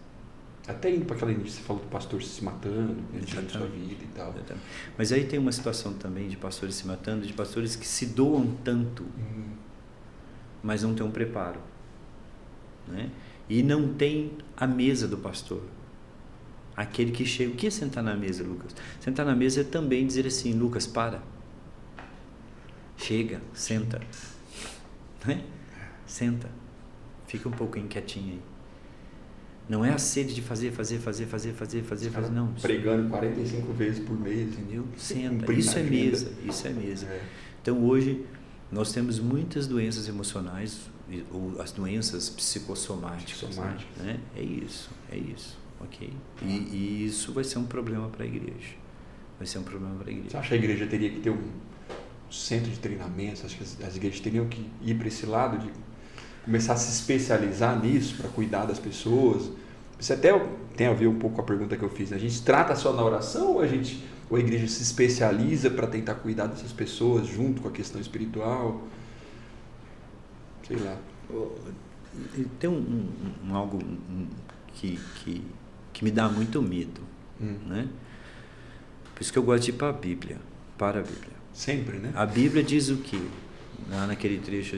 Speaker 1: Até indo para aquela início, você falou do pastor se matando, tirando sua vida e tal.
Speaker 2: Exatamente. Mas aí tem uma situação também de pastores se matando, de pastores que se doam tanto, mas não tem um preparo. Né? E não tem a mesa do pastor. Aquele que chega... O que é sentar na mesa, Lucas? Sentar na mesa é também dizer assim, Lucas, para. Chega, senta. Né? Senta. Fica um pouco quietinho aí. Não é a sede de fazer, não.
Speaker 1: Pregando 45 vezes por mês.
Speaker 2: Entendeu? Senta. Isso é mesa. Isso é mesa. Então, hoje, nós temos muitas doenças emocionais, ou as doenças psicossomáticas. Né? É isso. Ok? E isso vai ser um problema para a igreja. Você acha
Speaker 1: que a igreja teria que ter um centro de treinamento? Acho que as igrejas teriam que ir para esse lado de começar a se especializar nisso para cuidar das pessoas? Isso até tem a ver um pouco com a pergunta que eu fiz. A gente trata só na oração ou a igreja se especializa para tentar cuidar dessas pessoas junto com a questão espiritual? Sei lá.
Speaker 2: Tem algo que me dá muito medo, né? Por isso que eu gosto de ir para a Bíblia.
Speaker 1: Sempre, né?
Speaker 2: A Bíblia diz o quê? Lá naquele trecho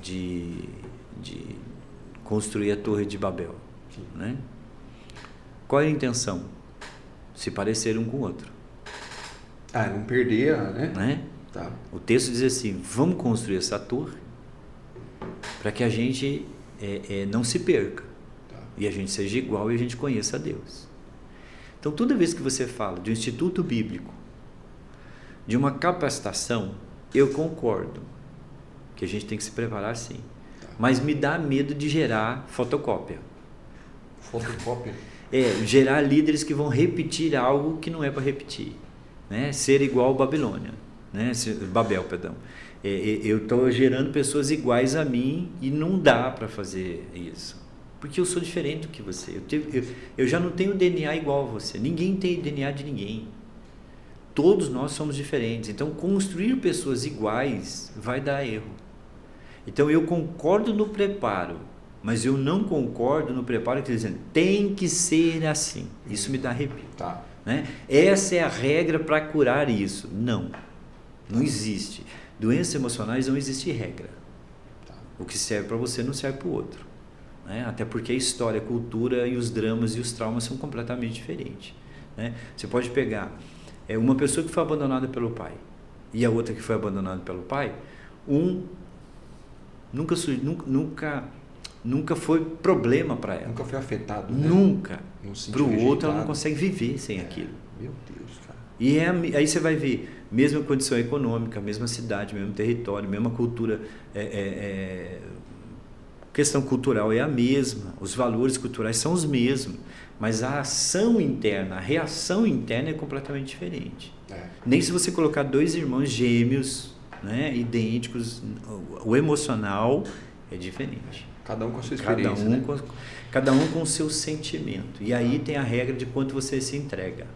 Speaker 2: de construir a Torre de Babel, né? Qual é a intenção? Se parecer um com o outro.
Speaker 1: Não perder, né? Tá.
Speaker 2: O texto diz assim, vamos construir essa torre para que a gente não se perca. E a gente seja igual e a gente conheça a Deus. Então, toda vez que você fala de um instituto bíblico, de uma capacitação, eu concordo que a gente tem que se preparar sim. Mas me dá medo de gerar fotocópia.
Speaker 1: Fotocópia?
Speaker 2: Gerar líderes que vão repetir algo que não é para repetir. Né? Ser igual Babilônia. Né? Babel, perdão. Eu estou gerando pessoas iguais a mim e não dá para fazer isso. Porque eu sou diferente do que você. Eu já não tenho DNA igual a você. Ninguém tem DNA de ninguém. Todos nós somos diferentes. Então, construir pessoas iguais vai dar erro. Então, eu concordo no preparo, mas eu não concordo no preparo que dizendo tem que ser assim. Isso me dá arrepio.
Speaker 1: Tá.
Speaker 2: Né? Essa é a regra para curar isso. Não existe. Doenças emocionais não existe regra.
Speaker 1: Tá.
Speaker 2: O que serve para você não serve para o outro. Né? Até porque a história, a cultura e os dramas e os traumas são completamente diferentes. Né? Você pode pegar uma pessoa que foi abandonada pelo pai e a outra que foi abandonada pelo pai, nunca foi problema para ela.
Speaker 1: Nunca foi afetado, né?
Speaker 2: Nunca. Para o outro
Speaker 1: rejeitado.
Speaker 2: ela não consegue viver sem aquilo.
Speaker 1: Meu Deus, cara.
Speaker 2: E aí você vai ver, mesma condição econômica, mesma cidade, mesmo território, mesma cultura, questão cultural é a mesma, os valores culturais são os mesmos, mas a ação interna, a reação interna é completamente diferente. Nem se você colocar dois irmãos gêmeos, né, idênticos, o emocional é diferente.
Speaker 1: Cada um com a sua experiência,
Speaker 2: cada um com o seu sentimento. E aí tem a regra de quanto você se entrega.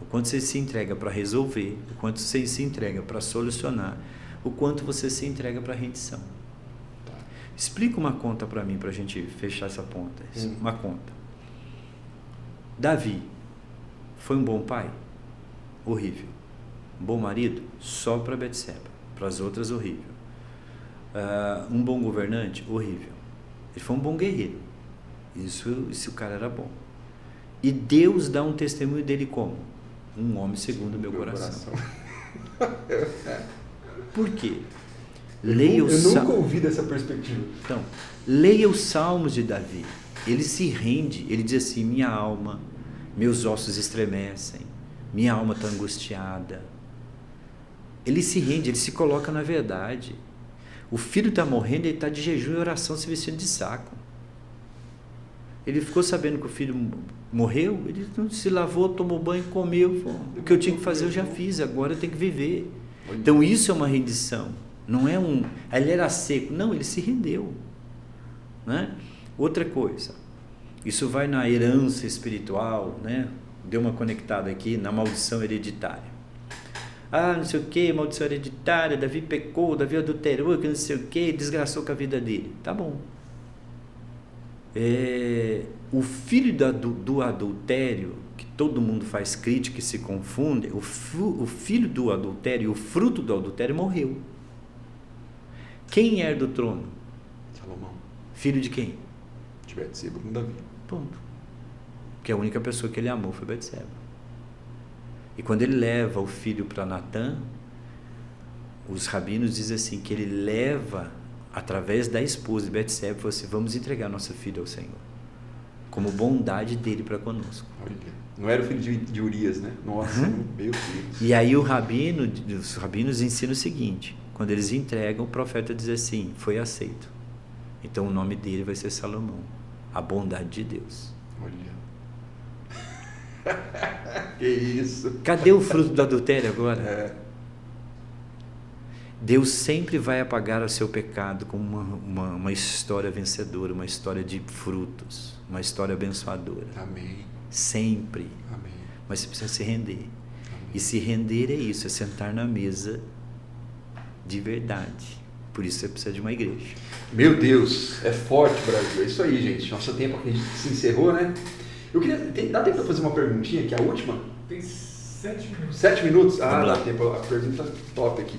Speaker 2: O quanto você se entrega para resolver, o quanto você se entrega para solucionar, o quanto você se entrega para rendição. Explica uma conta para mim, para a gente fechar essa ponta. Uma conta. Davi foi um bom pai? Horrível. Um bom marido? Só para Betseba. Para as outras, horrível. Um bom governante? Horrível. Ele foi um bom guerreiro. Isso o cara era bom. E Deus dá um testemunho dele como? Um homem segundo o meu coração. Por quê?
Speaker 1: Eu nunca ouvi dessa perspectiva.
Speaker 2: Então, leia os salmos de Davi. Ele se rende, ele diz assim: minha alma, meus ossos estremecem, minha alma está angustiada. Ele se rende, ele se coloca na verdade. O filho está morrendo, ele está de jejum e oração, se vestindo de saco. Ele ficou sabendo que o filho morreu, ele se lavou, tomou banho, comeu. O que eu tinha que fazer eu já fiz, agora eu tenho que viver. Então isso é uma rendição. Não é ele era seco. Não, ele se rendeu. Né? Outra coisa, isso vai na herança espiritual, né? Deu uma conectada aqui na maldição hereditária. Não sei o que, maldição hereditária, Davi pecou, Davi adulterou, que não sei o que, desgraçou com a vida dele. Tá bom. O filho do adultério, que todo mundo faz crítica e se confunde, o filho do adultério, o fruto do adultério morreu. Quem herda o trono?
Speaker 1: Salomão.
Speaker 2: Filho de quem?
Speaker 1: De Betseba com Davi.
Speaker 2: Ponto. Porque a única pessoa que ele amou foi Betseba. E quando ele leva o filho para Natã, os rabinos dizem assim, que ele leva através da esposa de Betseba, falou assim: vamos entregar nossa filha ao Senhor, como bondade dele para conosco.
Speaker 1: Olha, não era o filho de Urias, né? Nossa, meu Deus.
Speaker 2: E aí os rabinos ensinam o seguinte: quando eles entregam, o profeta diz assim: foi aceito. Então o nome dele vai ser Salomão, a bondade de Deus.
Speaker 1: Olha. Que isso.
Speaker 2: Cadê o fruto do adultério agora? Deus sempre vai apagar o seu pecado com uma história vencedora, uma história de frutos, uma história abençoadora.
Speaker 1: Amém.
Speaker 2: Sempre.
Speaker 1: Amém.
Speaker 2: Mas você precisa se render.
Speaker 1: Amém.
Speaker 2: E se render é isso, é sentar na mesa de verdade. Por isso você precisa de uma igreja.
Speaker 1: Meu Deus, é forte, Brasil. É isso aí, gente. Nosso tempo aqui se encerrou, né? Eu queria... Dá tempo para fazer uma perguntinha, que é a última?
Speaker 3: Tem 7 minutos.
Speaker 1: 7 minutos?
Speaker 2: Vamos lá.
Speaker 1: Dá tempo. A pergunta top aqui.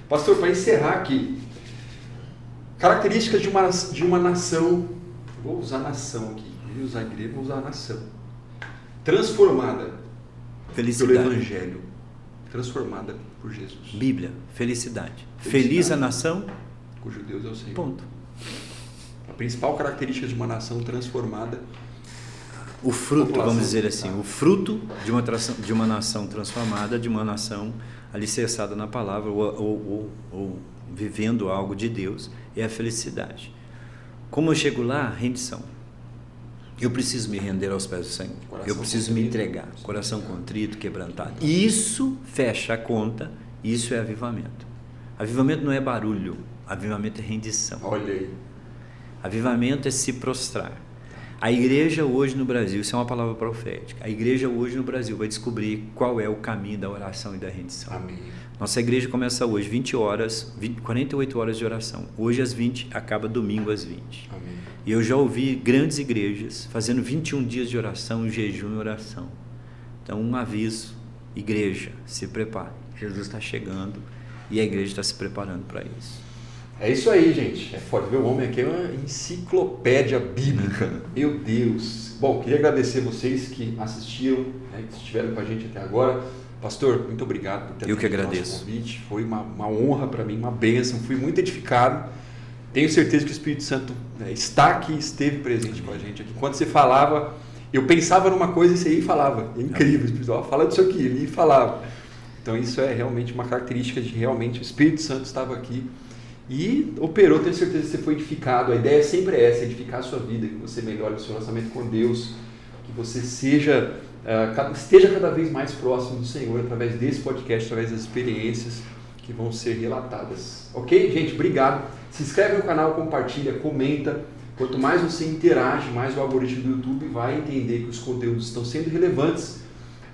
Speaker 1: Pastor, para encerrar aqui, características de uma nação, vou usar nação aqui, vou usar igreja, vou usar nação, transformada
Speaker 2: Felicidade.
Speaker 1: pelo Evangelho, transformada por Jesus.
Speaker 2: Bíblia, felicidade. Feliz a nação,
Speaker 1: cujo Deus é o Senhor.
Speaker 2: ponto.
Speaker 1: A principal característica de uma nação transformada
Speaker 2: o fruto,
Speaker 1: população.
Speaker 2: vamos dizer assim, o fruto de uma nação transformada, de uma nação alicerçada na palavra ou vivendo algo de Deus, é a felicidade. Como eu chego lá? Rendição. Eu preciso me render aos pés do Senhor. Eu preciso me entregar. Coração contrito, quebrantado. Isso fecha a conta, isso é avivamento. Avivamento não é barulho, avivamento é rendição.
Speaker 1: Olha aí.
Speaker 2: Avivamento é se prostrar. A igreja hoje no Brasil, isso é uma palavra profética, a igreja hoje no Brasil vai descobrir qual é o caminho da oração e da rendição.
Speaker 1: Amém.
Speaker 2: Nossa igreja começa hoje 48 horas de oração. Hoje às 20, acaba domingo às 20.
Speaker 1: Amém.
Speaker 2: E eu já ouvi grandes igrejas fazendo 21 dias de oração, jejum e oração. Então, um aviso, igreja, se prepare. Jesus está chegando e a igreja está se preparando para isso.
Speaker 1: É isso aí, gente. É forte. Ver o homem aqui é uma enciclopédia bíblica. Meu Deus. Bom, queria agradecer vocês que assistiram, né, que estiveram com a gente até agora. Pastor, muito obrigado por ter
Speaker 2: Eu que
Speaker 1: aceito o nosso
Speaker 2: agradeço.
Speaker 1: convite. Foi uma honra para mim, uma bênção. Fui muito edificado. Tenho certeza que o Espírito Santo, né, está aqui, esteve presente com a gente aqui. Quando você falava, eu pensava numa coisa e você ia e falava. É incrível, o Espírito Santo fala disso aqui, ele ia e falava. Então isso é realmente uma característica de realmente o Espírito Santo estava aqui e operou. Tenho certeza que você foi edificado. A ideia sempre é essa, edificar a sua vida, que você melhore o seu relacionamento com Deus, que você esteja cada vez mais próximo do Senhor através desse podcast, através das experiências que vão ser relatadas. Ok, gente? Obrigado. Se inscreve no canal, compartilha, comenta. Quanto mais você interage, mais o algoritmo do YouTube vai entender que os conteúdos estão sendo relevantes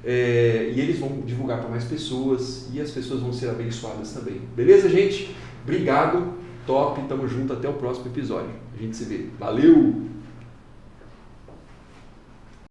Speaker 1: e eles vão divulgar para mais pessoas e as pessoas vão ser abençoadas também. Beleza, gente? Obrigado, top, tamo junto, até o próximo episódio. A gente se vê. Valeu!